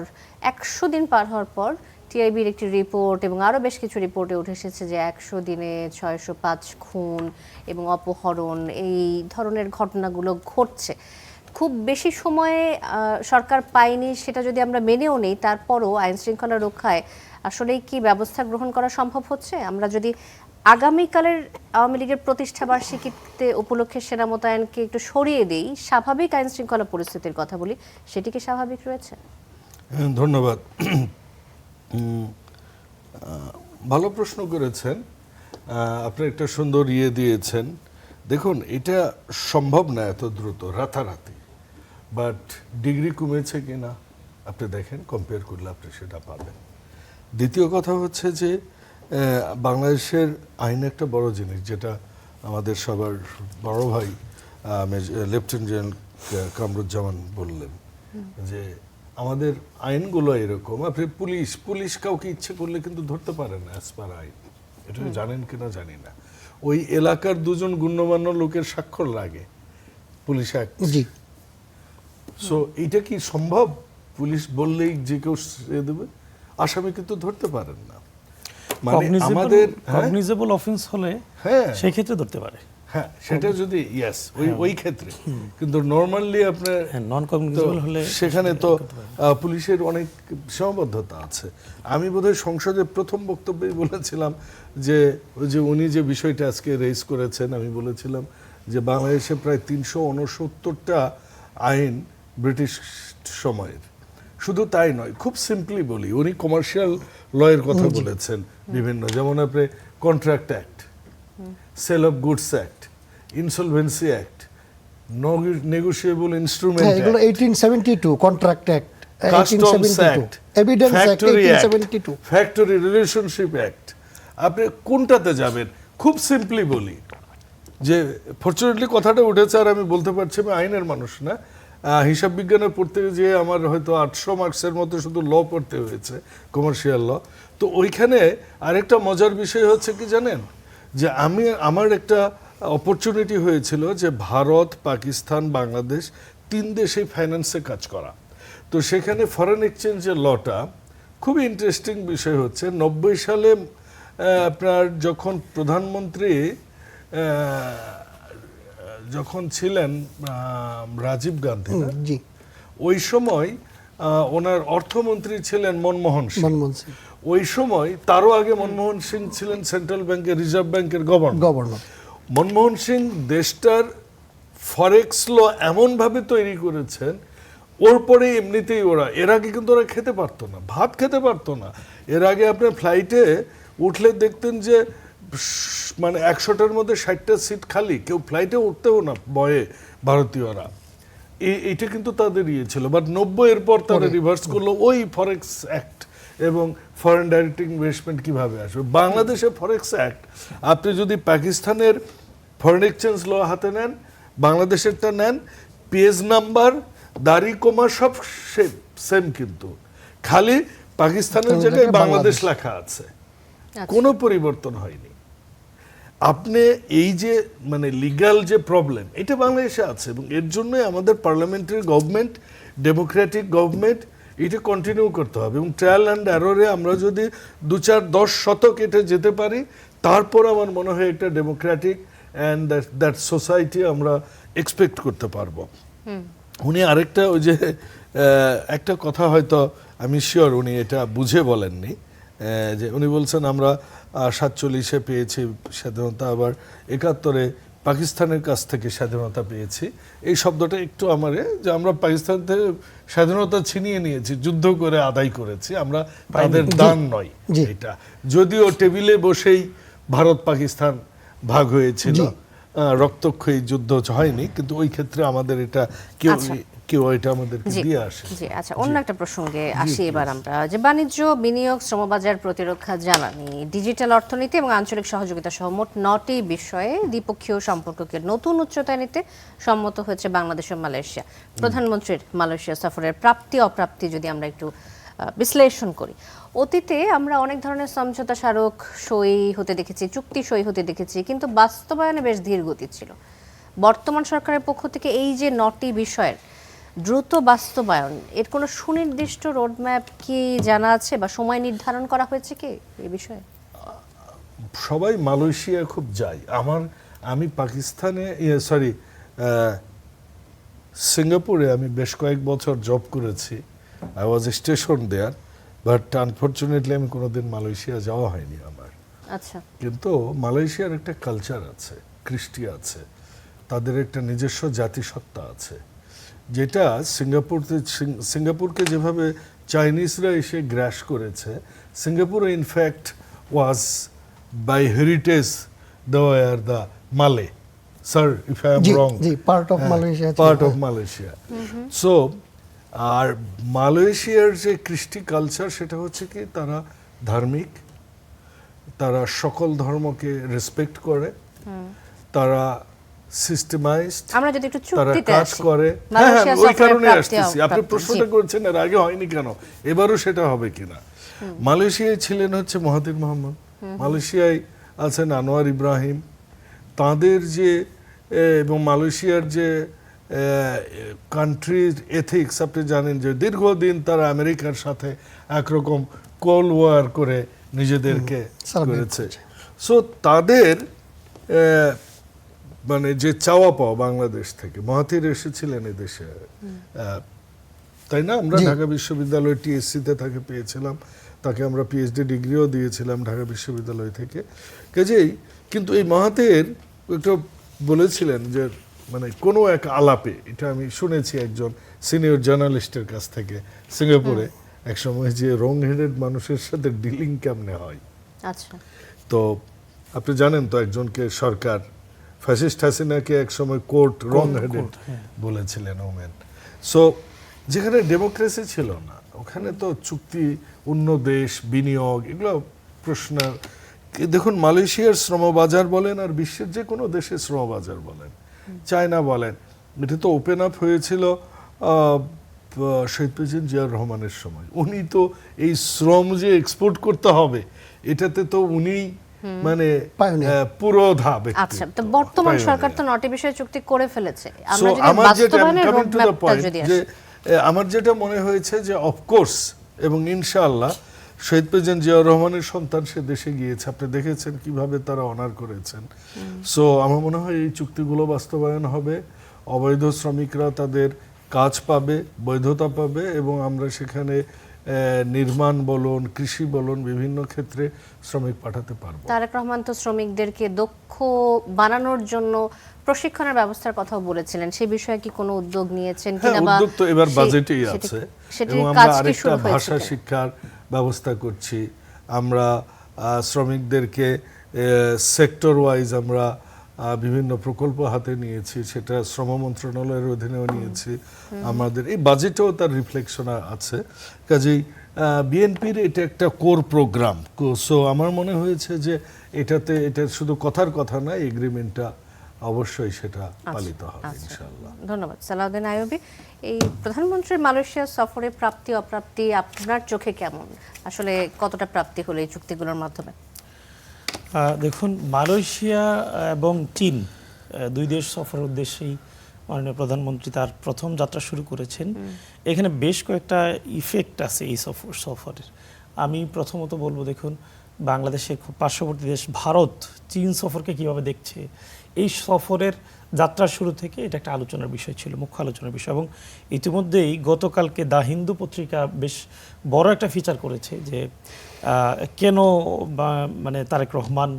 100 দিন পার হওয়ার পর টিআইবির একটি রিপোর্ট এবং আরও বেশ কিছু রিপোর্টে উঠে এসেছে যে 100 দিনে 605 খুন এবং অপহরণ, এই ধরনের ঘটনাগুলো ঘটছে। খুব বেশি সময়ে সরকার পায়নি সেটা যদি আমরা মেনেও নেই, তারপরও আইন শৃঙ্খলা রক্ষায় আসলেই কি ব্যবস্থা গ্রহণ করা সম্ভব হচ্ছে? আমরা যদি আগামীকালের আওয়ামী লীগের প্রতিষ্ঠাবার্ষিকীতে উপলক্ষে সেনা মোতায়েনকে একটু সরিয়ে দেই, স্বাভাবিক আইন শৃঙ্খলা পরিস্থিতির কথা বলি, সেটি কি স্বাভাবিক রয়েছে? ধন্যবাদ। ভালো প্রশ্ন করেছেন আপনি, একটা সুন্দর দিয়েছেন। দেখুন, এটা সম্ভব না এত দ্রুত রাতারাতি, বাট ডিগ্রি কমেছে কিনা আপনি দেখেন, কম্পেয়ার করলে আপনি সেটা পাবেন। দ্বিতীয় কথা হচ্ছে যে বাংলাদেশের আইন একটা বড় জিনিস, যেটা আমাদের সবার বড় ভাই লেফটেন্যান্ট জেনারেল কামরুজ্জামান বললেন, যে আমাদের আইনগুলো এরকম, আপনি পুলিশ কাউকে ইচ্ছে করলে কিন্তু ধরতে পারে না অ্যাজ পার আইন। এটা জানেন কিনা জানি না, ওই এলাকার দুজন গণ্যমান্য লোকের স্বাক্ষর লাগে পুলিশ অ্যাক্ট। সো এটা কি সম্ভব? পুলিশ বললেই যে কেউ দেবে? আসামি কিন্তু ধরতে পারেন না। মানে আমাদের কগনিজেবল অফেন্স হলে সেই ক্ষেত্রে ধরতে পারে, হ্যাঁ, সেটা যদি ওই ক্ষেত্রে, কিন্তু নরমালি আপনার নন কগনিজেবল হলে সেখানে তো পুলিশের অনেক সীমাবদ্ধতা আছে। আমি বোধহয় সংসদের প্রথম বক্তব্যেই বলেছিলাম যে উনি যে বিষয়টা আজকে রেজ করেছেন, আমি বলেছিলাম যে বাংলাদেশে প্রায় 369টা আইন ব্রিটিশ সময়ের। শুধু তাই নয়, খুব সিম্পলি বলি, উনি কমার্শিয়াল লয়ের কথা বলেছেন বিভিন্ন, যেমন আপনি contract act, sale of goods act, insolvency act, negotiable instrument, এগুলো 1872 contract act, customs act, evidence act 1872, factory relationship act. আপনি কোনটাতে যাবেন? খুব সিম্পলি বলি, যে ফরচুনেটলি কথাটা উঠেছে আর আমি বলতে পারছি, আমি আইনের মানুষ না, হিসাব বিজ্ঞানে পড়তে যেয়ে আমার হয়তো 800 মার্কসের মতো শুধু ল পড়তে হয়েছে, কমার্শিয়াল ল। তো ওইখানে আরেকটা মজার বিষয় হচ্ছে কি জানেন, যে আমার একটা অপরচুনিটি হয়েছিল যে ভারত, পাকিস্তান, বাংলাদেশ 3 দেশেই ফাইন্যান্সে কাজ করা। তো সেখানে ফরেন এক্সচেঞ্জের লটা খুবই ইন্টারেস্টিং বিষয় হচ্ছে 90 সালে আপনার যখন প্রধানমন্ত্রী যখন ছিলেন রাজীব গান্ধী, জি, ওই সময় ওনার অর্থমন্ত্রী ছিলেন মনমোহন সিং। মনমোহন সিং ওই সময় তারও আগে মনমোহন সিং ছিলেন সেন্ট্রাল ব্যাংকের, রিজার্ভ ব্যাংকের গভর্নর। মনমোহন সিং দেশটার ফরেক্স ল এমনভাবে তৈরি করেছেন, ওর পরে এমনিতেই ওরা, এর আগে কিন্তু ওরা খেতে পারতো না, ভাত খেতে পারতো না। এর আগে আপনার ফ্লাইটে উঠলে দেখতেন যে মানে 100টার মধ্যে 60টা সিট খালি, কেউ ফ্লাইটে উঠতেও না ভয়ে ভারতীয়রা। এইটা কিন্তু তাদের ইয়ে ছিল। বাট 90 এর পর তারা রিভার্স করলো, ওই ফরেক্স অ্যাক্ট এবং ফরেন ডাইরেক্ট ইনভেস্টমেন্ট কিভাবে আসবে। বাংলাদেশে ফরেক্স অ্যাক্ট, আপনি যদি পাকিস্তানের ফরেন এক্সচেঞ্জ ল হাতে নেন, বাংলাদেশেরটা নেন, পেজ নাম্বার, দাড়ি কমা সব সেম, কিন্তু খালি পাকিস্তানের জায়গায় বাংলাদেশ লেখা আছে, কোনো পরিবর্তন হয়নি। আপনি এই যে মানে লিগ্যাল যে প্রবলেম, এটা বাংলাদেশে আছে, এবং এর জন্য আমাদের পার্লামেন্টারি গভর্নমেন্ট, ডেমোক্রেটিক গভর্নমেন্ট, এটা কন্টিনিউ করতে হবে। এবং ট্রায়াল অ্যান্ড এররে আমরা যদি 2-4-10 শতক এটা যেতে পারি, তারপর আমার মনে হয় একটা ডেমোক্রেটিক অ্যান্ড দ্যাট সোসাইটি আমরা এক্সপেক্ট করতে পারবো। উনি আরেকটা ওই যে একটা কথা হয়তো আমি শিওর উনি এটা বুঝে বলেননি, যে উনি বলছেন আমরা 47-এ পেয়েছি স্বাধীনতা, আবার 71-এ পাকিস্তানের কাছ থেকে স্বাধীনতা পেয়েছি। এই শব্দটা একটু আমার, যে আমরা পাকিস্তান থেকে স্বাধীনতা ছিনিয়ে নিয়েছি, যুদ্ধ করে আদায় করেছি, আমরা তাদের দান নয় এটা। যদিও টেবিলে বসেই ভারত পাকিস্তান ভাগ হয়েছিল, রক্তক্ষয়ী যুদ্ধ হয়নি, কিন্তু ওই ক্ষেত্রে আমাদের এটা কেউ এটা আমাদেরকে দিয়ে আসে। জি, আচ্ছা, অন্য একটা প্রসঙ্গে আসি এবার আমরা, যে বাণিজ্য, বিনিয়োগ, শ্রমবাজার, প্রতিরক্ষা, জ্বালানি, ডিজিটাল অর্থনীতি এবং আঞ্চলিক সহযোগিতা সহ মোট 9টি বিষয়ে দ্বিপক্ষীয় সম্পর্ককে নতুন উচ্চতায় নিতে সম্মত হয়েছে বাংলাদেশ ও মালয়েশিয়া। প্রধানমন্ত্রীর মালয়েশিয়া সফরের প্রাপ্তি অপ্রাপ্তি যদি আমরা একটু বিশ্লেষণ করি, অতীতে আমরা অনেক ধরনের সমঝোতা স্মারক সই হতে দেখেছি, চুক্তি সই হতে দেখেছি, কিন্তু বাস্তবায়নে বেশ ধীর গতি ছিল। বর্তমান সরকারের পক্ষ থেকে এই যে 9টি বিষয়ের দ্রুত বাস্তবায়ন, এর কোনো সুনির্দিষ্ট রোডম্যাপ কি জানা আছে বা সময় নির্ধারণ করা হয়েছে কি এই বিষয়ে? সবাই মালয়েশিয়া খুব যায়। আমি পাকিস্তানে সিঙ্গাপুরে আমি বেশ কয়েক বছর জব করেছি, I was station there, but unfortunately আমি কোনোদিন মালয়েশিয়া যাওয়া হয়নি আমার। আচ্ছা, কিন্তু মালয়েশিয়ার একটা কালচার আছে, কৃষ্টি আছে, তাদের একটা নিজস্ব জাতিসত্তা আছে, যেটা সিঙ্গাপুরকে যেভাবে চাইনিজরা এসে গ্রাস করেছে, Singapore in fact was by heritage the Malay, sir if I am wrong, part of Malaysia. So আর মালয়েশিয়ার যে কৃষ্টি কালচার, সেটা হচ্ছে কি তারা ধার্মিক, তারা সকল ধর্মকে রেসপেক্ট করে, তারা সিস্টেমাইজড, আমরা যদি একটু তারা চুক্তিতে কাজ আসি, করে। মালয়েশিয়া ওই কারণে সফরের আসতেছি, আপনি প্রাপ্তি, প্রশ্নটা করছেন এর আগে হয়নি কেন, এবারও সেটা হবে কিনা। মালয়েশিয়ায় ছিলেন হচ্ছে মহাতির মোহাম্মদ, মালয়েশিয়ায় আছেন আনোয়ার ইব্রাহিম, তাদের যে এবং মালয়েশিয়ার যে কান্ট্রির এথিক্স, আপনি জানেন যে দীর্ঘদিন তারা আমেরিকার সাথে একরকম কোল্ড ওয়ার করে নিজেদেরকে করেছে। সো তাদের মানে যে চাওয়া পাওয়া বাংলাদেশ থেকে, মহাতির এসেছিলেন এদেশে, তাই না? আমরা ঢাকা বিশ্ববিদ্যালয় টিএসসিতে তাকে পেয়েছিলাম, তাকে আমরা পিএইচডি ডিগ্রিও দিয়েছিলাম ঢাকা বিশ্ববিদ্যালয় থেকে। কাজেই কিন্তু এই মহাতির একটু বলেছিলেন যে মানে কোনো এক আলাপে, এটা আমি শুনেছি একজন সিনিয়র জার্নালিস্টের কাছ থেকে সিঙ্গাপুরে একসময়, যে রং হেডেড মানুষের সাথে ডিলিং কেমনে হয়। আচ্ছা, তো আপনি জানেন তো একজনকে সরকার, ফ্যাসিস্ট হাসিনাকে একসময় কোর্ট রং হেডেড বলেছিলেন ওমেন। সো যেখানে ডেমোক্রেসি ছিল না, ওখানে তো চুক্তি, অন্য দেশ, বিনিয়োগ, এগুলো প্রশ্ন। দেখুন মালয়েশিয়ার শ্রমবাজার বলেন আর বিশ্বের যে কোনো দেশের শ্রমবাজার বলেন, চায়না বলেন, এটা তো ওপেন আপ হয়েছিল শহীদ প্রেসিডেন্ট জিয়াউর রহমানের সময়। উনি তো এই শ্রম যে এক্সপোর্ট করতে হবে এটাতে তো উনি মানে পুরোধা ব্যক্তি। আচ্ছা, তো বর্তমান সরকার তো 9টি বিষয়ে চুক্তি করে ফেলেছে। আমরা যদি আমার যেটা বাস্তবায়নের রোডম্যাপটা যদি যে আসি, আমার যেটা মনে হয়েছে যে অফকোর্স এবং ইনশাআল্লাহ শহীদ প্রেসিডেন্ট জিয়াউর রহমানের সন্তান সে দেশে গিয়েছে, আপনি দেখেছেন কিভাবে তারা অনার করেছেন। সো আমার মনে হয় এই চুক্তিগুলো বাস্তবায়ন হবে, অবৈধ শ্রমিকরা তাদের কাজ পাবে, বৈধতা পাবে, এবং আমরা সেখানে নির্মাণ বলুন, কৃষি বলুন, বিভিন্ন ক্ষেত্রে শ্রমিক পাঠাতে পারবো। তারেক রহমান তো শ্রমিকদেরকে দক্ষ বানানোর জন্য প্রশিক্ষণের ব্যবস্থার কথাও বলেছিলেন, সেই বিষয়ে কি কোনো উদ্যোগ নিয়েছেন কিনা? বা উদ্যোগ তো এবার বাজেটেই আছে, এবং আমরা আরেকটা ভাষা শিক্ষার ব্যবস্থা করছি। আমরা শ্রমিকদেরকে সেক্টর ওয়াইজ আমরা বিভিন্ন প্রকল্প হাতে নিয়েছি, সেটা শ্রম মন্ত্রণালয়ের অধীনেও নিয়েছি। আমাদের এই বাজেটেও তার রিফ্লেকশন আছে। কাজেই বিএনপির এটা একটা কোর প্রোগ্রাম। সো আমার মনে হয়েছে যে এটা শুধু কথার কথা না, এগ্রিমেন্টটা অবশ্যই সেটা পালিত হবে ইনশাআল্লাহ। ধন্যবাদ সালাউদ্দিন আইয়ুবী। এই প্রধানমন্ত্রীর মালয়েশিয়া সফরে প্রাপ্তি অপ্রাপ্তি আপনার চোখে কেমন? আসলে কতটা প্রাপ্তি হলো এই চুক্তিগুলোর মাধ্যমে? দেখুন, মালয়েশিয়া এবং চীন দুই দেশ সফরের উদ্দেশ্যেই মাননীয় প্রধানমন্ত্রী তার প্রথম যাত্রা শুরু করেছেন। এখানে বেশ কয়েকটা ইফেক্ট আছে এই সফরের। আমি প্রথমত বলবো, দেখুন, বাংলাদেশের খুব পার্শ্ববর্তী দেশ ভারত চীন সফরকে কিভাবে দেখছে। এই সফরের যাত্রার শুরু থেকে এটা একটা আলোচনার বিষয় ছিল, মুখ্য আলোচনার বিষয়, এবং ইতিমধ্যেই গতকালকে দ্য হিন্দু পত্রিকা বেশ বড় একটা ফিচার করেছে যে কেন মানে তারেক রহমান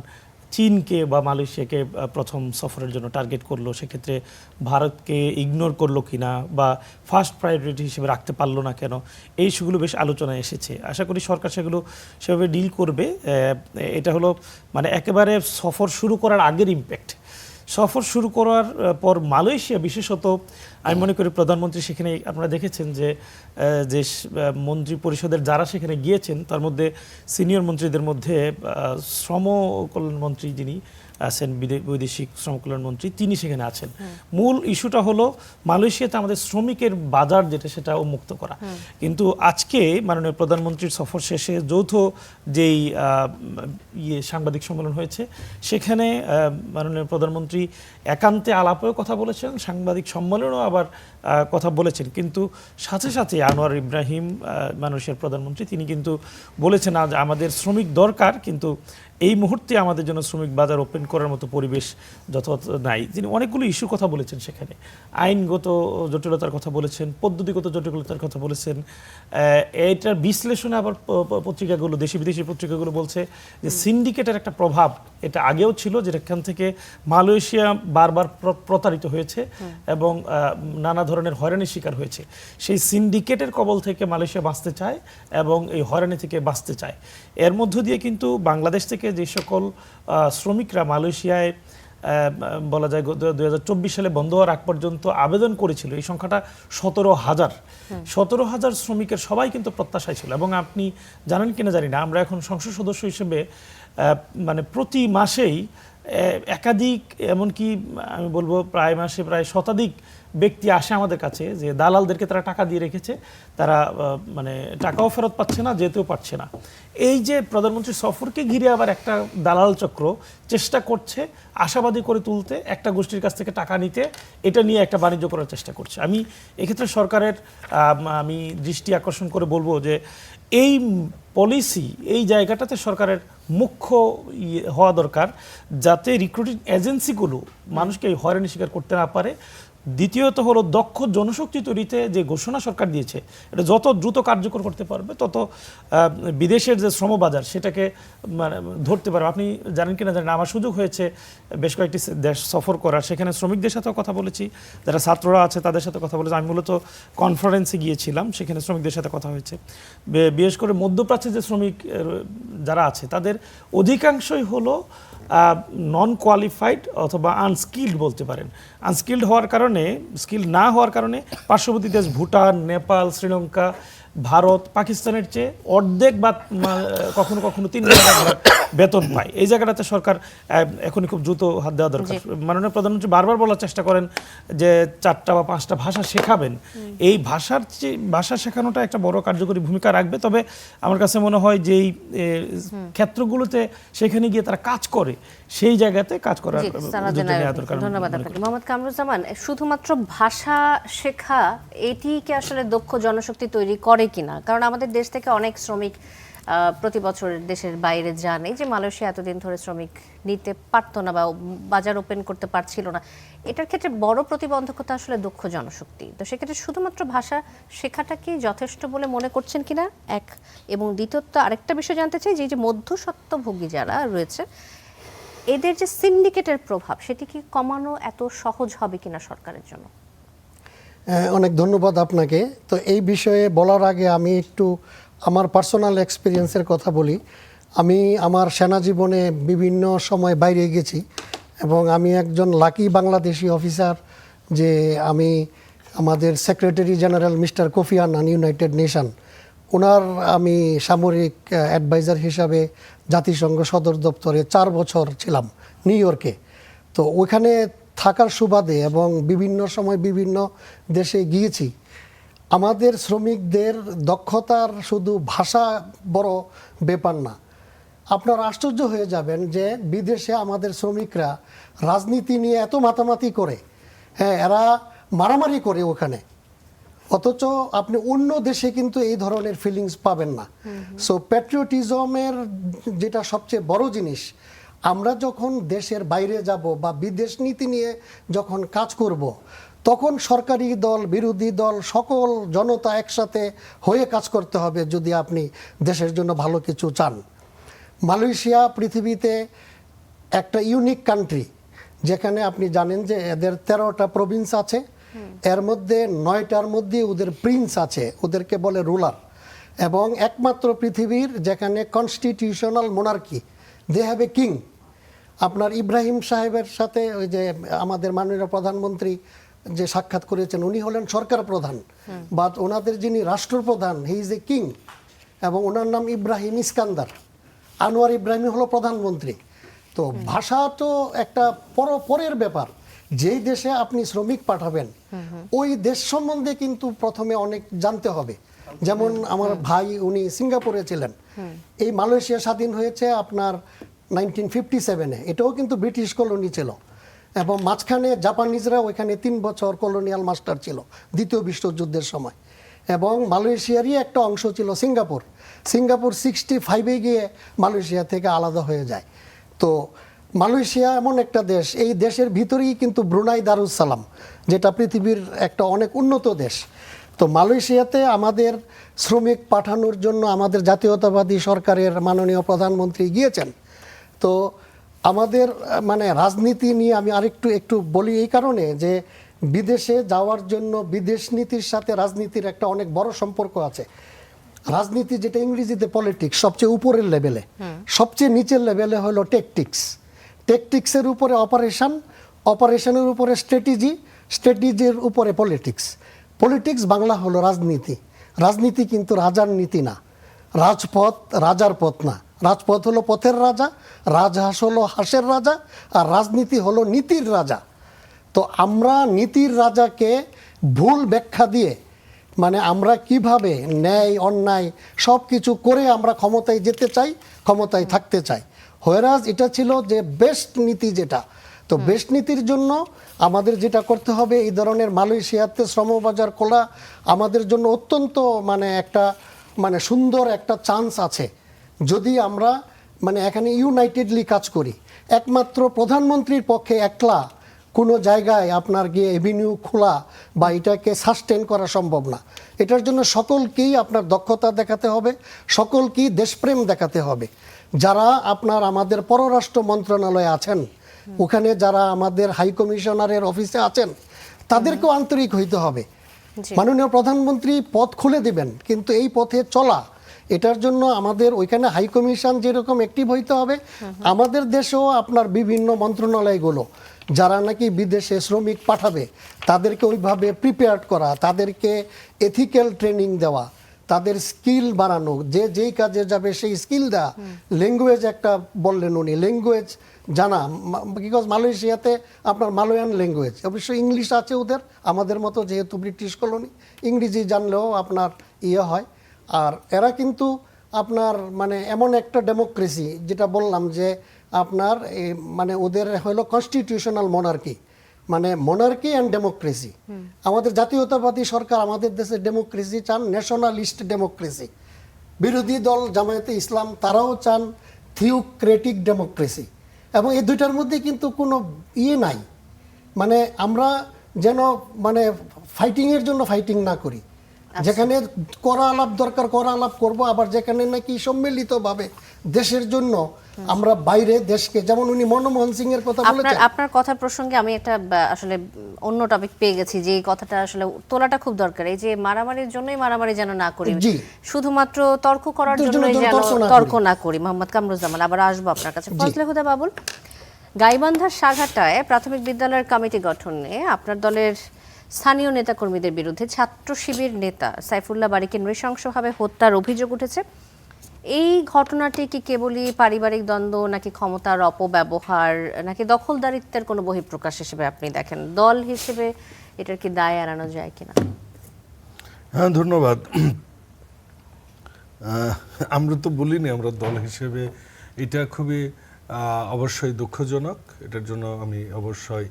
চীনকে বা মালয়েশিয়াকে প্রথম সফরের জন্য টার্গেট করলো, সেক্ষেত্রে ভারতকে ইগনোর করলো কিনা বা ফার্স্ট প্রায়োরিটি হিসেবে রাখতে পারলো না কেন, এই সেগুলো বেশ আলোচনায় এসেছে। আশা করি সরকার সেগুলো সেভাবে ডিল করবে। এটা হলো মানে একেবারে সফর শুরু করার আগের ইম্প্যাক্ট। সফর শুরু করার পর মালয়েশিয়া বিশেষত আমি মনে করি প্রধানমন্ত্রী সেখানে, আপনারা দেখেছেন যে মন্ত্রী পরিষদের যারা সেখানে গিয়েছেন তার মধ্যে সিনিয়র মন্ত্রীদের মধ্যে শ্রম কল্যাণ মন্ত্রী যিনি আছেন, বৈদেশিক শ্রম কল্যাণ মন্ত্রী, তিনি সেখানে আছেন। মূল ইস্যুটা হলো মালয়েশিয়াতে আমাদের শ্রমিকের বাজার যেটা সেটা উন্মুক্ত করা। কিন্তু আজকে মাননীয় প্রধানমন্ত্রীর সফর শেষে যৌথ যেই সাংবাদিক সম্মেলন হয়েছে সেখানে মাননীয় প্রধানমন্ত্রী একান্তে আলাপেও কথা বলেছেন, সাংবাদিক সম্মেলনেও আবার কথা বলেছেন। কিন্তু সাথে সাথে আনোয়ার ইব্রাহিম মালয়েশিয়ার প্রধানমন্ত্রী তিনি কিন্তু বলেছেন আজ আমাদের শ্রমিক দরকার, কিন্তু এই মুহূর্তে আমাদের জন্য শ্রমিক বাজার ওপেন করার মতো পরিবেশ যথাযথ নাই। তিনি অনেকগুলো ইস্যুর কথা বলেছেন, সেখানে আইনগত জটিলতার কথা বলেছেন, পদ্ধতিগত জটিলতার কথা বলেছেন। এইটার বিশ্লেষণে আবার পত্রিকাগুলো, দেশি বিদেশি পত্রিকাগুলো বলছে যে সিন্ডিকেটের একটা প্রভাব এটা আগেও ছিল, যেখান থেকে মালয়েশিয়া বারবার প্রতারিত হয়েছে এবং নানা ধরনের হয়রানির শিকার হয়েছে। সেই সিন্ডিকেটের কবল থেকে মালয়েশিয়া বাঁচতে চায় এবং এই হয়রানি থেকে বাঁচতে চায়। এর মধ্য দিয়ে কিন্তু বাংলাদেশ থেকে যে সকল শ্রমিকরা মালয়েশিয়ায় বলা যায় 2024 সালে বন্ধ হওয়ার আগ পর্যন্ত আবেদন করেছিল, এই সংখ্যাটা 17,000 শ্রমিকের সবাই কিন্তু প্রত্যাশায় ছিল। এবং আপনি জানেন কিনা জানি না, আমরা এখন সংসদ সদস্য হিসেবে মানে প্রতি মাসেই একাধিক, এমনকি আমি বলবো প্রায় মাসে প্রায় শতাধিক ব্যক্তি আসে আমাদের কাছে যে দালালদেরকে তারা টাকা দিয়ে রেখেছে, তারা মানে টাকাও ফেরত পাচ্ছে না, যেতেও পারছে না। এই যে প্রধানমন্ত্রী সফরকে ঘিরে আবার একটা দালাল চক্র চেষ্টা করছে আশাবাদী করে তুলতে, একটা গোষ্ঠীর কাছ থেকে টাকা নিতে, এটা নিয়ে একটা বাণিজ্য করার চেষ্টা করছে। আমি এক্ষেত্রে সরকারের আমি দৃষ্টি আকর্ষণ করে বলবো যে এই পলিসি, এই জায়গাটাতে সরকারের মুখ্য হওয়া দরকার, যাতে রিক্রুটিং এজেন্সিগুলো মানুষকে এই হয়রানি শিকার করতে না পারে। দ্বিতীয়ত হলো দক্ষ জনশক্তি তৈরিতে যে ঘোষণা সরকার দিয়েছে, এটা যত দ্রুত কার্যকর করতে পারবে তত বিদেশের যে শ্রমবাজার সেটাকে মানে ধরতে পারবে। আপনি জানেন কিনা জানেন, আমার সুযোগ হয়েছে বেশ কয়েকটি দেশ সফর করার, সেখানে শ্রমিকদের সাথেও কথা বলেছি, যারা ছাত্ররা আছে তাদের সাথে কথা বলেছি। আমি মূলত কনফারেন্সে গিয়েছিলাম, সেখানে শ্রমিকদের সাথে কথা হয়েছে। বিশেষ করে মধ্যপ্রাচ্যের যে শ্রমিক যারা আছে তাদের অধিকাংশই হলো নন কোয়ালিফাইড অথবা আনস্কিল্ড বলতে পারেন। আনস্কিল্ড হওয়ার কারণে, স্কিল না হওয়ার কারণে পার্শ্ববর্তী দেশ ভুটান, নেপাল, শ্রীলঙ্কা, ভারত, পাকিস্তানের চেয়ে অর্ধেক বা কখনো কখনো 3 ভাগ বেতন পায়। এই জায়গাটাতে সরকার এখনই খুব দ্রুত হাত দেওয়া দরকার। মাননীয় প্রধানমন্ত্রী বারবার বলার চেষ্টা করেন যে 4টা বা 5টা ভাষা শেখাবেন। এই ভাষা শেখানোটা একটা বড় কার্যকরী ভূমিকা রাখবে। তবে আমার কাছে মনে হয় যে এই ক্ষেত্রগুলোতে সেখানে গিয়ে তারা কাজ করে, সেই জায়গাতে কাজ করার উদ্যোগ নেওয়া দরকার। ধন্যবাদ আপনাকে। মোহাম্মদ কামরুজ্জামান, শুধুমাত্র ভাষা শেখা এটি কি আসলে দক্ষ জনশক্তি তৈরি করে কিনা? কারণ আমাদের দেশ থেকে অনেক শ্রমিক প্রতি বছর দেশের বাইরে যান। এই যে মালয়েশিয়া এতদিন ধরে শ্রমিক নিতে পারতো না বা বাজার ওপেন করতে পারছিল না, এটার ক্ষেত্রে বড় প্রতিবন্ধকতা আসলে দক্ষ জনশক্তি। তো সেক্ষেত্রে শুধুমাত্র ভাষা শেখাটা কি যথেষ্ট বলে মনে করছেন কিনা, এক? এবং দ্বিতীয়ত আরেকটা বিষয় জানতে চাই, যে মধ্যস্বত্বভোগী যারা রয়েছে এদের যে সিন্ডিকেটের প্রভাব, সেটি কি কমানো এত সহজ হবে কিনা সরকারের জন্য? অনেক ধন্যবাদ আপনাকে। তো এই বিষয়ে বলার আগে আমি একটু আমার পার্সোনাল এক্সপিরিয়েন্সের কথা বলি। আমি আমার সেনা জীবনে বিভিন্ন সময় বাইরে গেছি এবং আমি একজন লাকি বাংলাদেশি অফিসার, যে আমি আমাদের secretary general mister Kofi Annan, United Nation, ওনার আমি সামরিক অ্যাডভাইজার হিসাবে জাতিসংঘ সদর দপ্তরে 4 বছর ছিলাম নিউ ইয়র্কে। তো ওইখানে থাকার সুবাদে এবং বিভিন্ন সময় বিভিন্ন দেশে গিয়েছি। আমাদের শ্রমিকদের দক্ষতার শুধু ভাষা বড় ব্যাপার না। আপনারা আশ্চর্য হয়ে যাবেন যে বিদেশে আমাদের শ্রমিকরা রাজনীতি নিয়ে এত মাতামাতি করে, হ্যাঁ, এরা মারামারি করে ওখানে, অথচ আপনি অন্য দেশে কিন্তু এই ধরনের ফিলিংস পাবেন না। সো প্যাট্রিয়টিজমের যেটা সবচেয়ে বড় জিনিস, আমরা যখন দেশের বাইরে যাব বা বিদেশ নীতি নিয়ে যখন কাজ করব, তখন সরকারি দল, বিরোধী দল, সকল জনতা একসাথে হয়ে কাজ করতে হবে যদি আপনি দেশের জন্য ভালো কিছু চান। মালয়েশিয়া পৃথিবীতে একটা ইউনিক কান্ট্রি, যেখানে আপনি জানেন যে এদের 13টা প্রভিন্স আছে, এর মধ্যে 9টার মধ্যে ওদের প্রিন্স আছে, ওদেরকে বলে রুলার, এবং একমাত্র পৃথিবীর যেখানে constitutional monarchy, they have a king. আপনার ইব্রাহিম সাহেবের সাথে ওই যে আমাদের মাননীয় প্রধানমন্ত্রী যে সাক্ষাৎ করেছেন, উনি হলেন সরকার প্রধান, বা ওনাদের যিনি রাষ্ট্রপ্রধান, হি ইজ এ কিং, এবং ওনার নাম ইব্রাহিম ইস্কান্দার। আনোয়ার ইব্রাহিম হলো প্রধানমন্ত্রী। তো ভাষা তো একটা পরের ব্যাপার। যেই দেশে আপনি শ্রমিক পাঠাবেন, ওই দেশ সম্বন্ধে কিন্তু প্রথমে অনেক জানতে হবে। যেমন আমার ভাই, উনি সিঙ্গাপুরে ছিলেন। এই মালয়েশিয়া স্বাধীন হয়েছে আপনার 1957-এ, এটাও কিন্তু ব্রিটিশ কলোনি ছিল, এবং মাঝখানে জাপানিজরা ওইখানে 3 বছর কলোনিয়াল মাস্টার ছিল দ্বিতীয় বিশ্বযুদ্ধের সময়। এবং মালয়েশিয়ারই একটা অংশ ছিল সিঙ্গাপুর। 65-এ গিয়ে মালয়েশিয়া থেকে আলাদা হয়ে যায়। তো মালয়েশিয়া এমন একটা দেশ, এই দেশের ভিতরেই কিন্তু ব্রুনাই দারুসালাম, যেটা পৃথিবীর একটা অনেক উন্নত দেশ। তো মালয়েশিয়াতে আমাদের শ্রমিক পাঠানোর জন্য আমাদের জাতীয়তাবাদী সরকারের মাননীয় প্রধানমন্ত্রী গিয়েছেন। তো আমাদের মানে রাজনীতি নিয়ে আমি একটু বলি এই কারণে যে বিদেশে যাওয়ার জন্য বিদেশ নীতির সাথে রাজনীতির একটা অনেক বড় সম্পর্ক আছে। রাজনীতি, যেটা ইংরেজিতে পলিটিক্স, সবচেয়ে উপরের লেভেলে, সবচেয়ে নিচের লেভেলে হলো টেকটিক্স। টেকটিক্সের উপরে অপারেশন, অপারেশনের উপরে স্ট্র্যাটেজি, স্ট্র্যাটেজির উপরে পলিটিক্স। পলিটিক্স বাংলা হলো রাজনীতি। রাজনীতি কিন্তু রাজার নীতি না, রাজপথ রাজার পথ না। রাজপথ হলো পথের রাজা, রাজহাঁস হলো হাঁসের রাজা, আর রাজনীতি হলো নীতির রাজা। তো আমরা নীতির রাজাকে ভুল ব্যাখ্যা দিয়ে, মানে আমরা কিভাবে ন্যায় অন্যায় সব কিছু করে আমরা ক্ষমতায় যেতে চাই, ক্ষমতায় থাকতে চাই। হোয়ারাজ এটা ছিল যে বেস্ট নীতি যেটা। তো বেস্ট নীতির জন্য আমাদের যেটা করতে হবে, এই ধরনের মালয়েশিয়াতে শ্রমবাজার খোলা আমাদের জন্য অত্যন্ত মানে সুন্দর একটা চান্স আছে, যদি আমরা মানে এখানে ইউনাইটেডলি কাজ করি। একমাত্র প্রধানমন্ত্রীর পক্ষে একলা কোনো জায়গায় আপনার গিয়ে এভিনিউ খোলা বা এটাকে সাস্টেন করা সম্ভব না। এটার জন্য সকলকেই আপনার দক্ষতা দেখাতে হবে, সকলকেই দেশপ্রেম দেখাতে হবে। যারা আপনার আমাদের পররাষ্ট্র মন্ত্রণালয়ে আছেন, ওখানে যারা আমাদের হাই কমিশনারের অফিসে আছেন, তাদেরকেও আন্তরিক হইতে হবে। মাননীয় প্রধানমন্ত্রী পথ খুলে দেবেন, কিন্তু এই পথে চলা, এটার জন্য আমাদের ওইখানে হাই কমিশন যেরকম অ্যাক্টিভ হইতে হবে, আমাদের দেশেও আপনার বিভিন্ন মন্ত্রণালয়গুলো যারা নাকি বিদেশে শ্রমিক পাঠাবে, তাদেরকে ওইভাবে প্রিপেয়ার্ড করা, তাদেরকে এথিক্যাল ট্রেনিং দেওয়া, তাদের স্কিল বাড়ানো, যে যেই কাজে যাবে সেই স্কিল দেওয়া। ল্যাঙ্গুয়েজ একটা বললেন উনি, ল্যাঙ্গুয়েজ জানা, বিকজ মালয়েশিয়াতে আপনার মালয়ান ল্যাঙ্গুয়েজ, অবশ্যই ইংলিশ আছে ওদের, আমাদের মতো যেহেতু ব্রিটিশ কলোনি, ইংরেজি জানলেও আপনার ইয়ে হয়। আর এরা কিন্তু আপনার মানে এমন একটা ডেমোক্রেসি, যেটা বললাম যে আপনার মানে ওদের হলো কনস্টিটিউশনাল মনার্কি, মানে মনার্কি অ্যান্ড ডেমোক্রেসি। আমাদের জাতীয়তাবাদী সরকার আমাদের দেশে ডেমোক্রেসি চান, ন্যাশনালিস্ট ডেমোক্রেসি। বিরোধী দল জামায়াতে ইসলাম তারাও চান থিওক্রেটিক ডেমোক্রেসি। এবং এই দুইটার মধ্যে কিন্তু কোনো ইয়ে নাই, মানে আমরা যেন মানে ফাইটিংয়ের জন্য ফাইটিং না করি, যেখানে করা আলাপ দরকার করা আলাপ করবো, আবার যেখানে নাকি সম্মিলিতভাবে দেশের জন্য আমরা বাইরে দেশকে, যেমন উনি মনমোহন সিং এর কথা বলেছেন। আপনার কথা প্রসঙ্গে আমি একটা আসলে অন্য টপিক পেয়ে গেছি, যে এই কথাটা আসলে তোলাটা খুব দরকার। এই যে মারামারির জন্যই মারামারি যেন না করি, শুধুমাত্র তর্ক করার জন্যই যেন তর্ক না করি। মোহাম্মদ কামরুজ্জামান, আবার আসবো আপনার কাছে। ফজলে হুদা বাবুল, গাইবান্ধার সাঘাটায় প্রাথমিক বিদ্যালয়ের কমিটি গঠনে আপনার দলের স্থানীয় নেতাকর্মীদের বিরুদ্ধে ছাত্র শিবির নেতা সাইফুল্লাহ বারীকে নৃশংসভাবে হত্যার অভিযোগ উঠেছে। এই ঘটনাটি কি কেবলই পারিবারিক দ্বন্দ্ব, নাকি ক্ষমতার অপব্যবহার, নাকি দখলদারিত্বের কোনো বহিঃপ্রকাশ হিসেবে আপনি দেখেন? দল হিসেবে এটার কি দায় এড়ানো যায় কিনা? হ্যাঁ, ধন্যবাদ। আমরা তো বলিনি আমরা দল হিসেবে, এটা খুবই অবশ্যই দুঃখজনক। এটার জন্য আমি অবশ্যই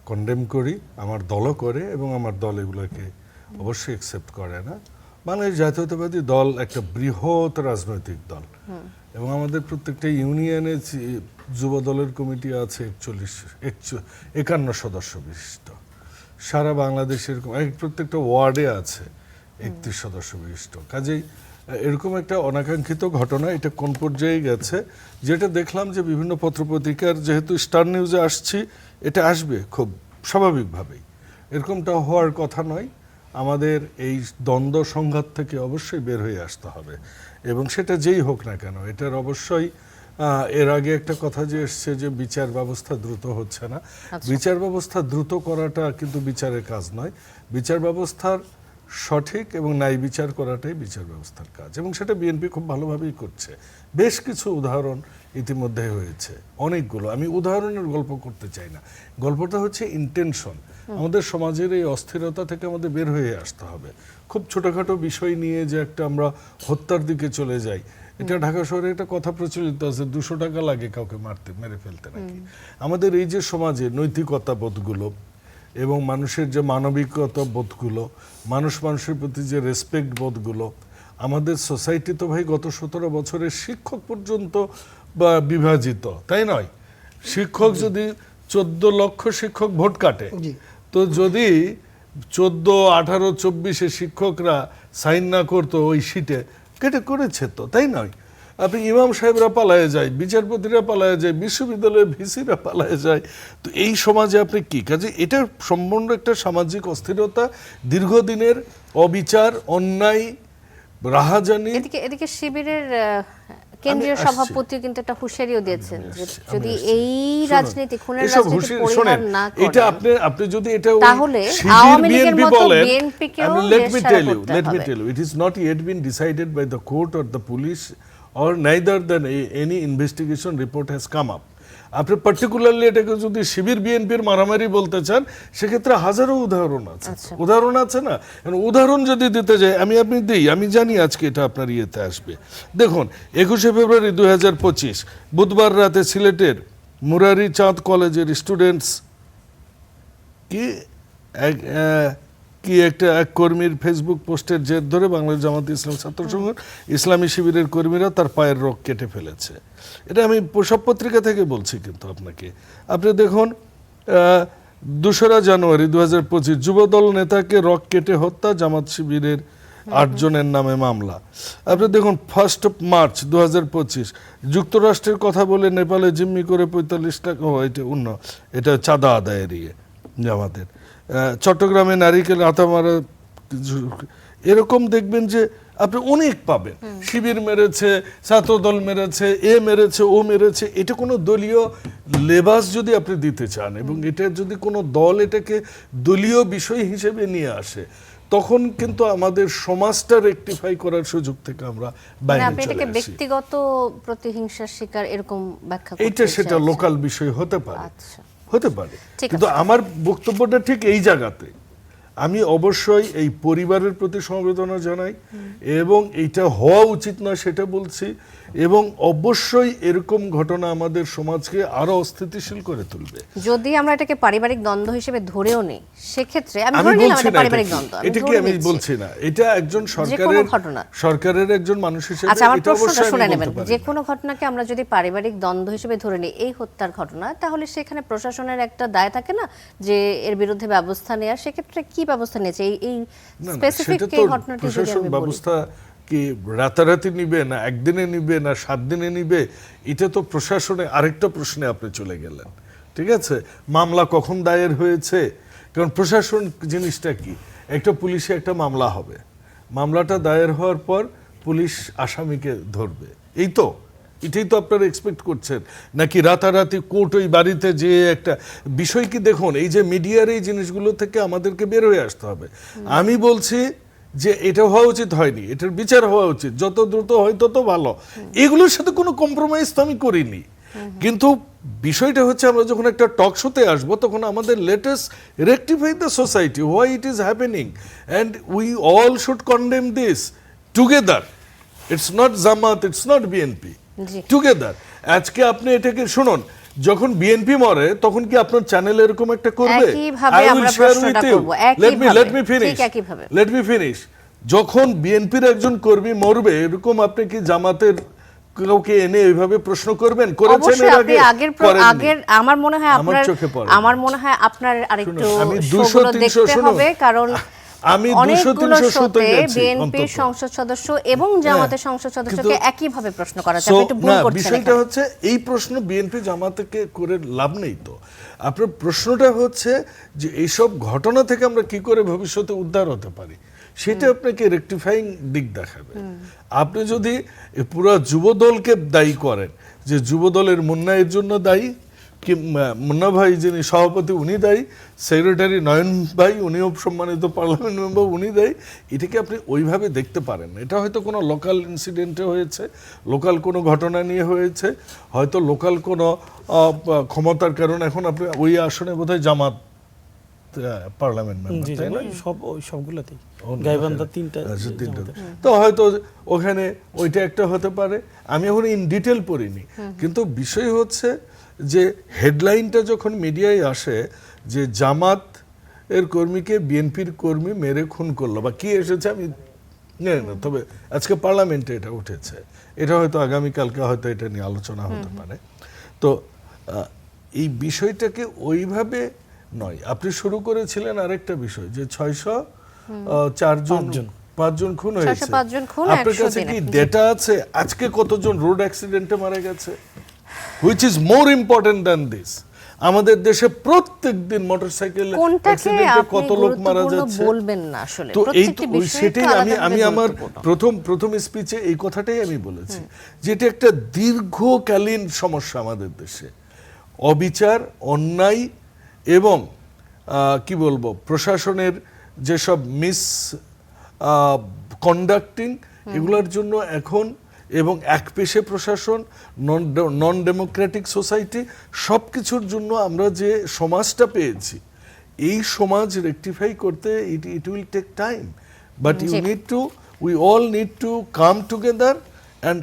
কন্ডেম করি, আমার দলও করে, এবং আমার দল এগুলোকে অবশ্যই অ্যাকসেপ্ট করে না। বাংলাদেশ জাতীয়তাবাদী দল একটা বৃহৎ রাজনৈতিক দল, এবং আমাদের প্রত্যেকটা ইউনিয়নে যুব দলের কমিটি আছে 51 সদস্য বিশিষ্ট। সারা বাংলাদেশের প্রত্যেকটা ওয়ার্ডে আছে 31 সদস্য বিশিষ্ট। কাজেই এরকম একটা অনাকাঙ্ক্ষিত ঘটনা, এটা কোন পর্যায়ে গেছে, যেটা দেখলাম যে বিভিন্ন পত্রপত্রিকার, যেহেতু স্টার নিউজে আসছি, এটা আসবে খুব স্বাভাবিকভাবেই। এরকমটা হওয়ার কথা নয়। আমাদের এই দ্বন্দ্ব সংঘাত থেকে অবশ্যই বের হয়ে আসতে হবে, এবং সেটা যেই হোক না কেন। এটার অবশ্যই এর আগে একটা কথা যে এসছে যে বিচার ব্যবস্থা দ্রুত হচ্ছে না। বিচার ব্যবস্থা দ্রুত করাটা কিন্তু বিচারের কাজ নয়। বিচার ব্যবস্থার সঠিক এবং ন্যায় বিচার করাটাই বিচার ব্যবস্থার কাজ, এবং সেটা বিএনপি খুব ভালোভাবেই করছে। বেশ কিছু উদাহরণ ইতিমধ্যে হয়েছে, অনেকগুলো। আমি উদাহরণের গল্প করতে চাই না, গল্পটা হচ্ছে ইন্টেনশন। আমাদের সমাজের এই অস্থিরতা থেকে আমাদের বের হয়ে আসতে হবে। খুব ছোটখাটো বিষয় নিয়ে যে একটা আমরা হত্যার দিকে চলে যাই, এটা ঢাকা শহরে একটা কথা প্রচলিত আছে, 200 টাকা লাগে কাউকে মেরে ফেলতে নাকি। আমাদের এই যে সমাজে নৈতিকতা বোধগুলো এবং মানুষের যে মানবিকতা বোধগুলো, মানুষের প্রতি যে রেসপেক্ট বোধগুলো, আমাদের সোসাইটি তো ভাই গত 17 বছরের শিক্ষক পর্যন্ত বিভাজিত, তাই নয়? শিক্ষক যদি 14 লক্ষ শিক্ষক ভোট কাটে, তো যদি 14, 18, 24 শিক্ষকরা সাইন না করতো ওই সিটে, কেটে করেছে তো, তাই নয়? আপনি ইমাম সাহেবরা পালায়ে যায়, বিচারপতিরা পালায়ে যায়, বিশ্ববিদ্যালয়ের ভিসিরা পালায়ে যায়। তো এই সমাজে আপনি কি কাজে, এটা সম্পূর্ণ একটা সামাজিক অস্থিরতা, দীর্ঘদিনের অবিচার, অন্যায়, রাহাজানি। এদিকে শিবিরের কেন্দ্রীয় সভাপতি কিন্তু একটা হুঁশিয়ারিও দিয়েছেন যে যদি এই রাজনীতি, খুনের রাজনীতি পরিহার না করেন, এটা আপনি যদি এটা তাহলে আওয়ামী লীগের মতো বিএনপিকেও let me tell you, it is not yet been decided by the court or the police, or neither than any investigation report has come up. আপনি পার্টিকুলারলি এটাকে যদি শিবির বিএনপির মারামারি বলতে চান, সেক্ষেত্রে হাজারো উদাহরণ আছে। উদাহরণ আছে না, উদাহরণ যদি দিতে যাই, আপনি দিই, আমি জানি আজকে এটা আপনার ইয়েতে আসবে। দেখুন, 21শে ফেব্রুয়ারি 2025 বুধবার রাতে সিলেটের মুরারি চাঁদ কলেজের স্টুডেন্টস এক কর্মীর ফেসবুক পোস্টের জের ধরে বাংলাদেশ জামাতে ইসলাম ছাত্র সংঘ ইসলামী শিবিরের কর্মীরা তার পায়ের রগ কেটে ফেলেছে। এটা আমি সব পত্রিকা থেকে বলছি, কিন্তু আপনি দেখুন, 2রা জানুয়ারি 2025 যুবদল নেতাকে রগ কেটে হত্যা, জামাত শিবিরের 8 জনের নামে মামলা। আপনি দেখুন 1 মার্চ 2025 যুক্তরাষ্ট্রের কথা বলে নেপালে জিম্মি করে 45 টাকা, এটা চাঁদা আদায়ের জামাতের। চট্টগ্রামে নারিকেল আতা মারা, এরকম দেখবেন যে আপনি অনেক পাবেন। শিবির মেরেছে, ছাত্রদল মেরেছে, মেরেছে, ও মেরেছে। এটা কোনো দলীয় লেবাস যদি আপনি দিতে চান, এবং এটা যদি কোনো দল এটাকে দলীয় বিষয় হিসেবে নিয়ে আসে, তখন কিন্তু আমাদের সমাজটা রেকটিফাই করার সুযোগ থেকে আমরা মানে বাইরে আপনি চলে এটাকে আসি। ব্যক্তিগত প্রতিহিংসার শিকার এরকম ব্যাখ্যা করতে এইটা সেটা চাইছেন? লোকাল বিষয় হতে পারে, আচ্ছা, হতে পারে, ঠিক কিন্তু আমার বক্তব্যটা ঠিক এই জায়গাতে। আমি অবশ্যই এই পরিবারের প্রতি সমবেদনা জানাই এবং এইটা হওয়া উচিত নয় সেটা বলছি, এবং অবশ্যই এরকম ঘটনা আমাদের সমাজকে আরো অস্থিতিশীল করে তুলবে। যদি আমরা এটাকে পারিবারিক দ্বন্দ্ব হিসেবে ধরেও নিই, সেক্ষেত্রে আমি আমি ধরে নিলাম বলছি এটা না পারিবারিক দ্বন্দ্ব, এটা কি ধরে আমি নিচ্ছি। বলছি না, এটা একজন ঘটনা। সরকারের একজন মানুষ হিসেবে আচ্ছা, আমার এটা প্রশ্নটা অবশ্যই শুনে আমি নেবেন। বলতে পারি যে না। কোনো ঘটনাকে আমরা যদি পারিবারিক দ্বন্দ্ব হিসেবে ধরে নিই, এই হত্যার ঘটনা, তাহলে সেখানে প্রশাসনের একটা দায় থাকে না যে এর বিরুদ্ধে ব্যবস্থা নেওয়ার? সেক্ষেত্রে কি ব্যবস্থা নিয়েছে এই না, না, স্পেসিফিক সেটা এই তো ঘটনাটি যদি প্রশাসন আমি বলি? ব্যবস্থা কি রাতারাতি নিবে, না একদিনে নিবে, না 7 দিনে নিবে, এটা তো প্রশাসনে আরেকটা প্রশ্নে আপনি চলে গেলেন। ঠিক আছে, মামলা কখন দায়ের হয়েছে, কারণ প্রশাসন জিনিসটা কি, একটা পুলিশে একটা মামলা হবে, মামলাটা দায়ের হওয়ার পর পুলিশ আসামিকে ধরবে, এই তো, এটাই তো আপনারা এক্সপেক্ট করছেন, নাকি রাতারাতি কোর্ট ওই বাড়িতে যে একটা বিষয়? কি দেখুন, এই যে মিডিয়ার এই জিনিসগুলো থেকে আমাদেরকে বের হয়ে আসতে হবে। আমি বলছি যে এটা হওয়া উচিত হয়নি, এটার বিচার হওয়া উচিত, যত দ্রুত হয় তত ভালো, এগুলোর সাথে কোনো কম্প্রোমাইজ তো আমি করিনি। কিন্তু বিষয়টা হচ্ছে, আমরা যখন একটা টক শোতে আসবো তখন আমাদের latest rectify the society why it is happening, and we all should condemn this together. It's not Jamaat, it's not BNP, G. Together. আজকে আপনি এটাকে শুনুন, যখন বিএনপি মরে তখন কি আপনার চ্যানেল এরকম একটা করবে? একইভাবে আমরা প্রশ্নটা করব, ঠিক একইভাবে। Let me finish. যখন বিএনপির একজন কর্মী মরবে, এরকম আপনি কি জামাতের কাউকে এনে এইভাবে প্রশ্ন করবেন? করেছেন অবশ্যই এর আপনি আগে? আগের আমার মনে হয় আমার চোখে পড়ে। আমার মনে হয় আপনার আরেকটু শুনুন, আমি শোগুলো 200-300 দেখতে শুনুন, হবে, কারণ আমি অনেকগুলো 200-300 শোতে গেছি বিএনপির অন্তত। সংসদ সদস্য এবং জামাতের সংসদ সদস্যকে কিন্তু- একইভাবে প্রশ্ন করা যায়, আপনি একটু ভুল না, করছেন বিষয়টা এখানে। হচ্ছে এই প্রশ্ন বিএনপি জামাতকে করে লাভ নেই তো। আপনার প্রশ্নটা হচ্ছে যে এইসব ঘটনা থেকে আমরা কি করে ভবিষ্যতে উদ্ধার হতে পারি, সেটা আপনাকে রেকটিফাইং দিক দেখাবে। আপনি যদি পুরো যুবদলকে দায়ী করেন যে যুবদলের মুন্না এর জন্য দায়ী, কি মুন্না ভাই যিনি সভাপতি উনি দায়ী, সেক্রেটারি নয়ন ভাই উনিও সম্মানিত পার্লামেন্ট মেম্বার উনি দায়ী, এটাকে আপনি ওইভাবে দেখতে পারেন না। এটা হয়তো কোনো লোকাল ইনসিডেন্টে হয়েছে, লোকাল কোনো ঘটনা নিয়ে হয়েছে, হয়তো লোকাল কোনো ক্ষমতার কারণে এখন আপনি ওই আসনে বোধহয় জামাত পার্লামেন্ট মেম্বার, জি, তাই না? ওই সবগুলোতেই গাইবান্ধা তিনটা আচ্ছা, তিনটা। জামাতের। তো হয়তো ওখানে ওইটা একটা হতে পারে, আমি এখন ইন ডিটেল পড়িনি, কিন্তু বিষয় হচ্ছে যে হেডলাইনটা যখন মিডিয়ায় আসে যে জামাত এর কর্মীকে বিএনপির কর্মী মেরে খুন করলো বা কি এসেছে আমি জানি না, তবে আজকে পার্লামেন্টে এটা উঠেছে, এটা হয়তো আগামীকালকে হয়তো এটা নিয়ে আলোচনা হতে পারে। তো এই বিষয়টাকে ওইভাবে নয়, আপনি শুরু করেছিলেন আরেকটা বিষয় যে 5জন খুন হয়েছে। 605 জন খুন আপনার 100 কাছে দিনে। কি ডেটা আছে আজকে কতজন রোড অ্যাক্সিডেন্টে মারা গেছে? Which is more important than this. আমাদের দেশে প্রত্যেকদিন মোটরসাইকেল কোনটাকে অ্যাক্সিডেন্টে আপনি কত লোক মারা গুরুত্বপূর্ণ যাচ্ছে বলবেন না আসলে, তো এই প্রত্যেকটি তো বিষয় সেটাই তো আমি আলাদাভাবে আমার গুরুত্বপূর্ণ। প্রথম স্পিচে এই কথাটাই আমি বলেছি যে এটা একটা দীর্ঘকালীন সমস্যা আমাদের দেশে, অবিচার, অন্যায় এবং কি বলবো প্রশাসনের যেসব মিস কন্ডাক্টিং, এগুলোর জন্য এখন এবং একপেশে প্রশাসন, নন ডেমোক্রেটিক সোসাইটি, সব কিছুর জন্য আমরা যে সমাজটা পেয়েছি, এই সমাজ রেকটিফাই করতে it will take time, but you need to, we all need to come together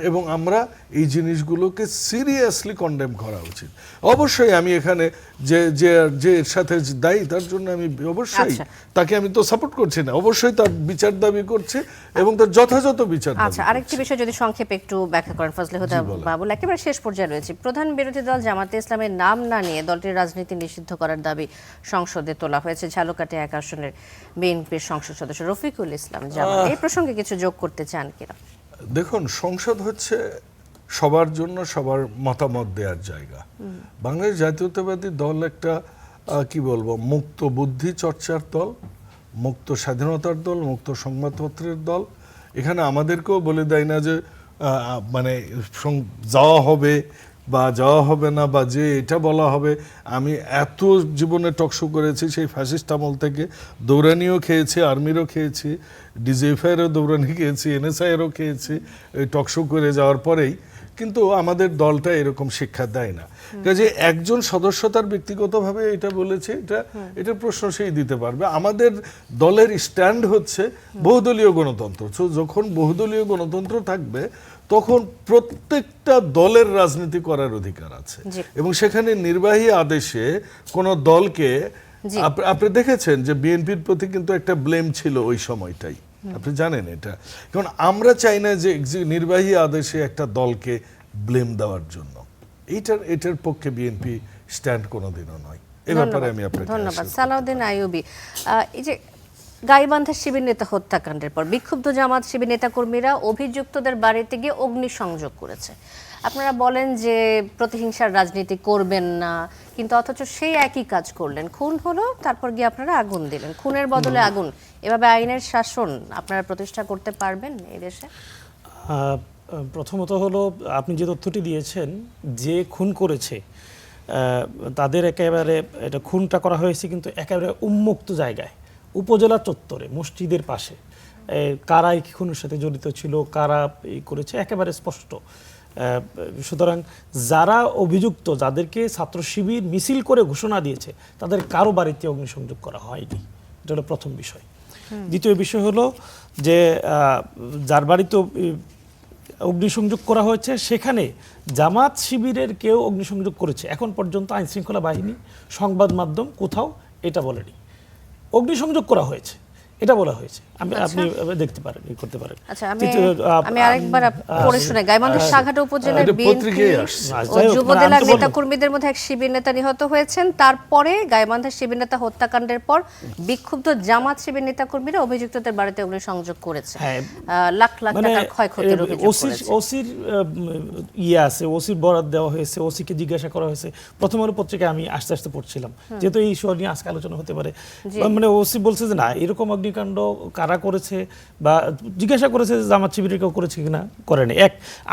এবং আমরা এই জিনিসগুলোকে সিরিয়াসলি কন্ডেম করা উচিত। অবশ্যই আমি এখানে যে যে যে এর সাথে দায়ী তার জন্য আমি অবশ্যই তাকে আমি তো সাপোর্ট করছি না, অবশ্যই তার বিচার দাবি করছে এবং তার যথাযথ বিচার দাবি আচ্ছা, আরেকটি বিষয় যদি সংক্ষেপে একটু ব্যাখ্যা করেন ফজলে হুদা বাবুল, একেবারে শেষ পর্যায়ে রয়েছে। প্রধান বিরোধী দল জামাতে ইসলামের নাম না নিয়ে দলটির রাজনীতি নিষিদ্ধ করার দাবি সংসদে তোলা হয়েছে। ঝালকাঠি 1 আসনের বিএনপির সংসদ সদস্য রফিকুল ইসলাম জামান এই প্রসঙ্গে কিছু যোগ করতে চান কিনা? দেখুন, সংসদ হচ্ছে সবার জন্য সবার মতামত দেওয়ার জায়গা। বাংলাদেশ জাতীয়তাবাদী দল একটা কি বলবো মুক্ত বুদ্ধি চর্চার দল, মুক্ত স্বাধীনতার দল, মুক্ত সংবাদপত্রের দল। এখানে আমাদেরকেও বলে দেয় না যে মানে যাওয়া হবে, বা যাওয়া হবে না, বা যে এটা বলা হবে। আমি এত জীবনে টকশো করেছি, সেই ফ্যাসিস্ট আমল থেকে দৌড়ানিও খেয়েছি, আর্মিরও খেয়েছি, ডিজিএফআইয়েরও দৌড়ানি খেয়েছি, এনএসআইয়েরও খেয়েছি এই টকশো করে যাওয়ার পরেই। কিন্তু আমাদের দলটা এরকম শিক্ষা দেয় না। কাজে একজন সদস্য তার ব্যক্তিগতভাবে এটা বলেছে, এটার প্রশ্ন সেই দিতে পারবে। আমাদের দলের স্ট্যান্ড হচ্ছে বহুদলীয় গণতন্ত্র। তো যখন বহুদলীয় গণতন্ত্র থাকবে তখন প্রত্যেকটা দলের রাজনীতি করার অধিকার আছে, জি। এবং সেখানে নির্বাহী আদেশে কোনো দলকে জি। আপনি দেখেছেন যে বিএনপির প্রতি কিন্তু একটা ব্লেম ছিল ওই সময়টাই, আপনি জানেন এটা। কারণ আমরা চাই না যে নির্বাহী আদেশে একটা দলকে ব্লেম দেওয়ার জন্য। এটার পক্ষে বিএনপি স্ট্যান্ড কোনোদিনও নয়। এ ব্যাপারে আমি আপনাকে ধন্যবাদ। সালাউদ্দিন আইয়ুবী, এই যে গাইবান্ধা শিবির নেতা হত্যাকাণ্ডের পর বিক্ষুব্ধ জামাত শিবির নেতাকর্মীরা অভিযুক্তদের বাড়িতে গিয়ে অগ্নিসংযোগ করেছে। আপনারা বলেন যে প্রতিহিংসার রাজনীতি করবেন না, কিন্তু অথচ সেই একই কাজ করলেন। খুন হলো, তারপর গিয়ে আপনারা আগুন দিলেন, খুনের বদলে আগুন। এভাবে আইনের শাসন আপনারা প্রতিষ্ঠা করতে পারবেন এই দেশে? প্রথমত হলো, আপনি যে তথ্যটি দিয়েছেন, যে খুন করেছে তাদের একেবারে এটা খুনটা করা হয়েছে কিন্তু একেবারে উন্মুক্ত জায়গায়, উপজেলা চত্বরে, মসজিদের পাশে। কারা এই খুনের সাথে জড়িত ছিল, কারা এই করেছে, একেবারে স্পষ্ট। সুতরাং যারা অভিযুক্ত, যাদেরকে ছাত্র শিবির মিছিল করে ঘোষণা দিয়েছে, তাদের কারো বাড়িতে অগ্নিসংযোগ করা হয়নি। এটা হলো প্রথম বিষয়। দ্বিতীয় বিষয় হলো যে যার বাড়িতে অগ্নিসংযোগ করা হয়েছে সেখানে জামাত শিবিরের কেউ অগ্নিসংযোগ করেছে এখন পর্যন্ত আইনশৃঙ্খলা বাহিনী, সংবাদ মাধ্যম কোথাও এটা বলেনি। অগ্নিসংযোগ করা হয়েছে এটা বলা হয়েছে, আপনি দেখতে পারেন, করতে পারেন। আচ্ছা, আমি আরেকবার পড়ে শুনাই। গাইবান্ধার সাঘাটা উপজেলার বিএনপি ও যুবদলের নেতাকর্মীদের মধ্যে এক শিবির নেতা নিহত হয়েছেন। তারপরে গাইবান্ধার শিবির নেতা হত্যাকাণ্ডের পর বিক্ষুব্ধ জামাত শিবির নেতাকর্মীরা অভিযুক্তদের বাড়িতে অগ্নিসংযোগ করেছে, লাখ লাখ টাকার ক্ষয়ক্ষতির অভিযোগ করেছে। ওসির আছে, ওসির বরাদ দেওয়া হয়েছে, ওসিকে জিজ্ঞাসা করা হয়েছে। প্রথম আলো পত্রিকায় আমি আস্তে আস্তে পড়ছিলাম, যেহেতু এই ইস্যু নিয়ে আজকে আলোচনা হতে পারে। মানে ওসি বলছে যে না, এরকম অগ্নিকাণ্ড কারা করেছে বা জিজ্ঞাসা করেছে যে জামাত শিবিরের কেউ করেছে কিনা, করেনি।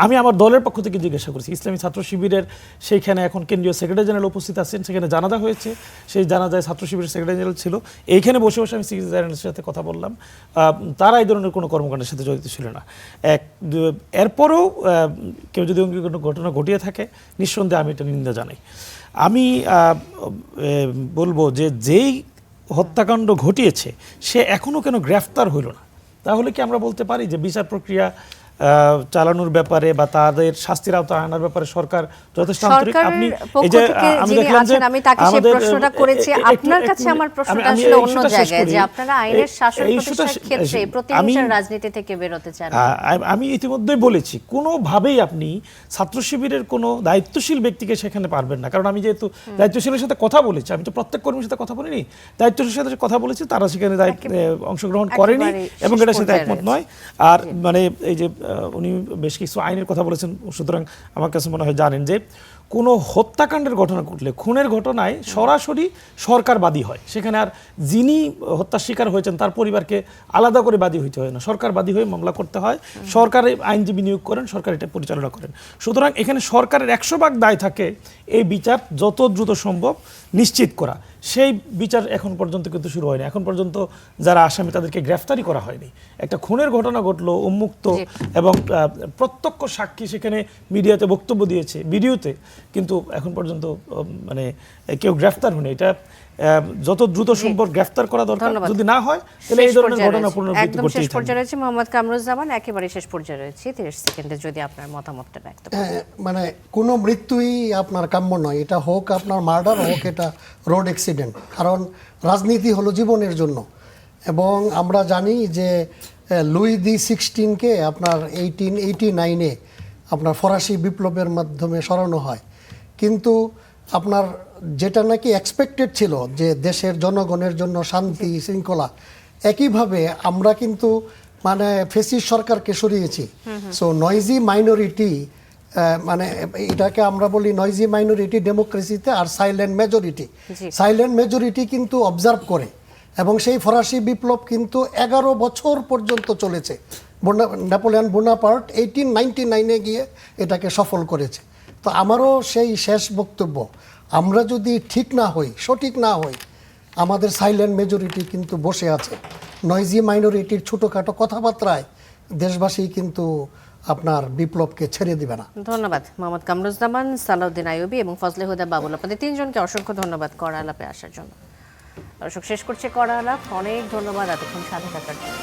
আমি আমার দলের পক্ষ থেকে জিজ্ঞাসা করেছি, ইসলামী ছাত্র শিবিরের সেইখানে এখন কেন্দ্রীয় সেক্রেটারি জেনারেল উপস্থিত আছেন, সেখানে জানাজা হয়েছে, সেই জানাজায় ছাত্র শিবিরের সেক্রেটারি জেনারেল ছিল। এইখানে বসে বসে আমি সেক্রেটারি জেনারেলের সাথে কথা বললাম, তারা এই ধরনের কোনো কর্মকাণ্ডের সাথে জড়িত ছিল না। এরপরেও কেউ যদি কোনো ঘটনা ঘটিয়ে থাকে, নিঃসন্দেহে আমি এটা নিন্দা জানাই। আমি বলবো যে যেই হত্যাকাণ্ড ঘটিয়েছে সে এখনো কেন গ্রেফতার হইল না? তাহলে কি আমরা বলতে পারি যে বিচার প্রক্রিয়া চালানোর ব্যাপারে বা তাদের শাস্তির আওতায় আনার ব্যাপারে সরকার যথেষ্ট আন্তরিক? আপনি এই যে আমি দেখলাম যে আমি তাকে সেই প্রশ্নটা করেছি, আপনার কাছে আমার প্রশ্নটা আসলে অন্য জায়গায়, যে আপনারা আইনের শাসন প্রতিষ্ঠার ক্ষেত্রে প্রতিহিংসার রাজনীতি থেকে বেরোতে চান। আমি ইতিমধ্যেই বলেছি, কোনোভাবেই আপনি ছাত্র শিবিরের কোনো দায়িত্বশীল ব্যক্তিকে সেখানে পারবেন না। কারণ আমি যেহেতু দায়িত্বশীলের সাথে কথা বলেছি, আমি তো প্রত্যেক কর্মীর সাথে কথা বলিনি, দায়িত্বশীলের সাথে কথা বলেছি, তারা সেখানে অংশগ্রহণ করেনি এবং এটার সাথে একমত নয়। আর মানে এই যে উনি বেশ কিছু আইনের কথা বলেছেন, সুতরাং আমার কাছে মনে হয় জানেন যে কোনো হত্যাকাণ্ডের ঘটনা ঘটলে, খুনের ঘটনায় সরাসরি সরকার বাদী হয়। সেখানে আর যিনি হত্যার শিকার হয়েছেন তার পরিবারকে আলাদা করে বাদী হইতে হয় না, সরকার বাদী হয়ে মামলা করতে হয়। সরকারের আইনজীবী নিয়োগ করেন, সরকার এটা পরিচালনা করেন। সুতরাং এখানে সরকারের 100% দায় থাকে এই বিচার যত দ্রুত সম্ভব নিশ্চিত করা। সেই বিচার এখন পর্যন্ত কিন্তু শুরু হয়নি। এখন পর্যন্ত যারা আসামি তাদেরকে গ্রেফতারই করা হয়নি। একটা খুনের ঘটনা ঘটলো উন্মুক্ত, এবং প্রত্যক্ষ সাক্ষী সেখানে মিডিয়াতে বক্তব্য দিয়েছে, ভিডিওতে, কিন্তু এখন পর্যন্ত মানে কেউ গ্রেফতার হয়নি। এটা যত দ্রুত সম্ভব গ্রেফতার করা দরকার। যদি না হয় তাহলে এই ধরনের ঘটনা পুনরাবৃত্তি করতেই থাকবে। শেষ পর্যায়ে রয়েছে মোহাম্মদ কামরুজ্জামান, একেবারে শেষ পর্যায়ে রয়েছে, 30 সেকেন্ডে যদি আপনার মতামতটা ব্যক্ত করেন। মানে কোনো মৃত্যুই আপনার কাম্য নয়, এটা হোক আপনার মার্ডার, হোক এটা রোড অ্যাক্সিডেন্ট। কারণ রাজনীতি হলো জীবনের জন্য, এবং আমরা জানি যে লুই দি 16কে আপনার 1889-এ আপনার ফরাসি বিপ্লবের মাধ্যমে সরানো হয়। কিন্তু আপনার যেটা নাকি এক্সপেক্টেড ছিল যে দেশের জনগণের জন্য শান্তি শৃঙ্খলা, একইভাবে আমরা কিন্তু মানে ফ্যাসিস্ট সরকারকে সরিয়েছি। সো নয়েজি মাইনরিটি, মানে এটাকে আমরা বলি নয়েজি মাইনরিটি ডেমোক্রেসিতে, আর সাইলেন্ট মেজরিটি। সাইলেন্ট মেজরিটি কিন্তু অবজার্ভ করে, এবং সেই ফরাসি বিপ্লব কিন্তু 11 বছর পর্যন্ত চলেছে। নেপোলিয়ন বোনাপার্ট 1899-এ গিয়ে এটাকে সফল করেছে। তো আমারও সেই শেষ বক্তব্য, আমরা যদি ঠিক না হই, সঠিক না হই, আমাদের সাইলেন্ট মেজরিটি কিন্তু বসে আছে। নয়জি মাইনরিটির ছোটোখাটো কথাবার্তায় দেশবাসী কিন্তু আপনার বিপ্লবকে ছেড়ে দিবে না। ধন্যবাদ মোহাম্মদ কামরুজ্জামান, সালাউদ্দিন আইয়ুবী এবং ফজলে হুদা বাবুল, আপনাদের তিনজনকে অসংখ্য ধন্যবাদ কড়া আলাপে আসার জন্য। দর্শক, শেষ করছে কড়া আলাপ। অনেক ধন্যবাদ এতক্ষণ সাথে থাকার জন্য।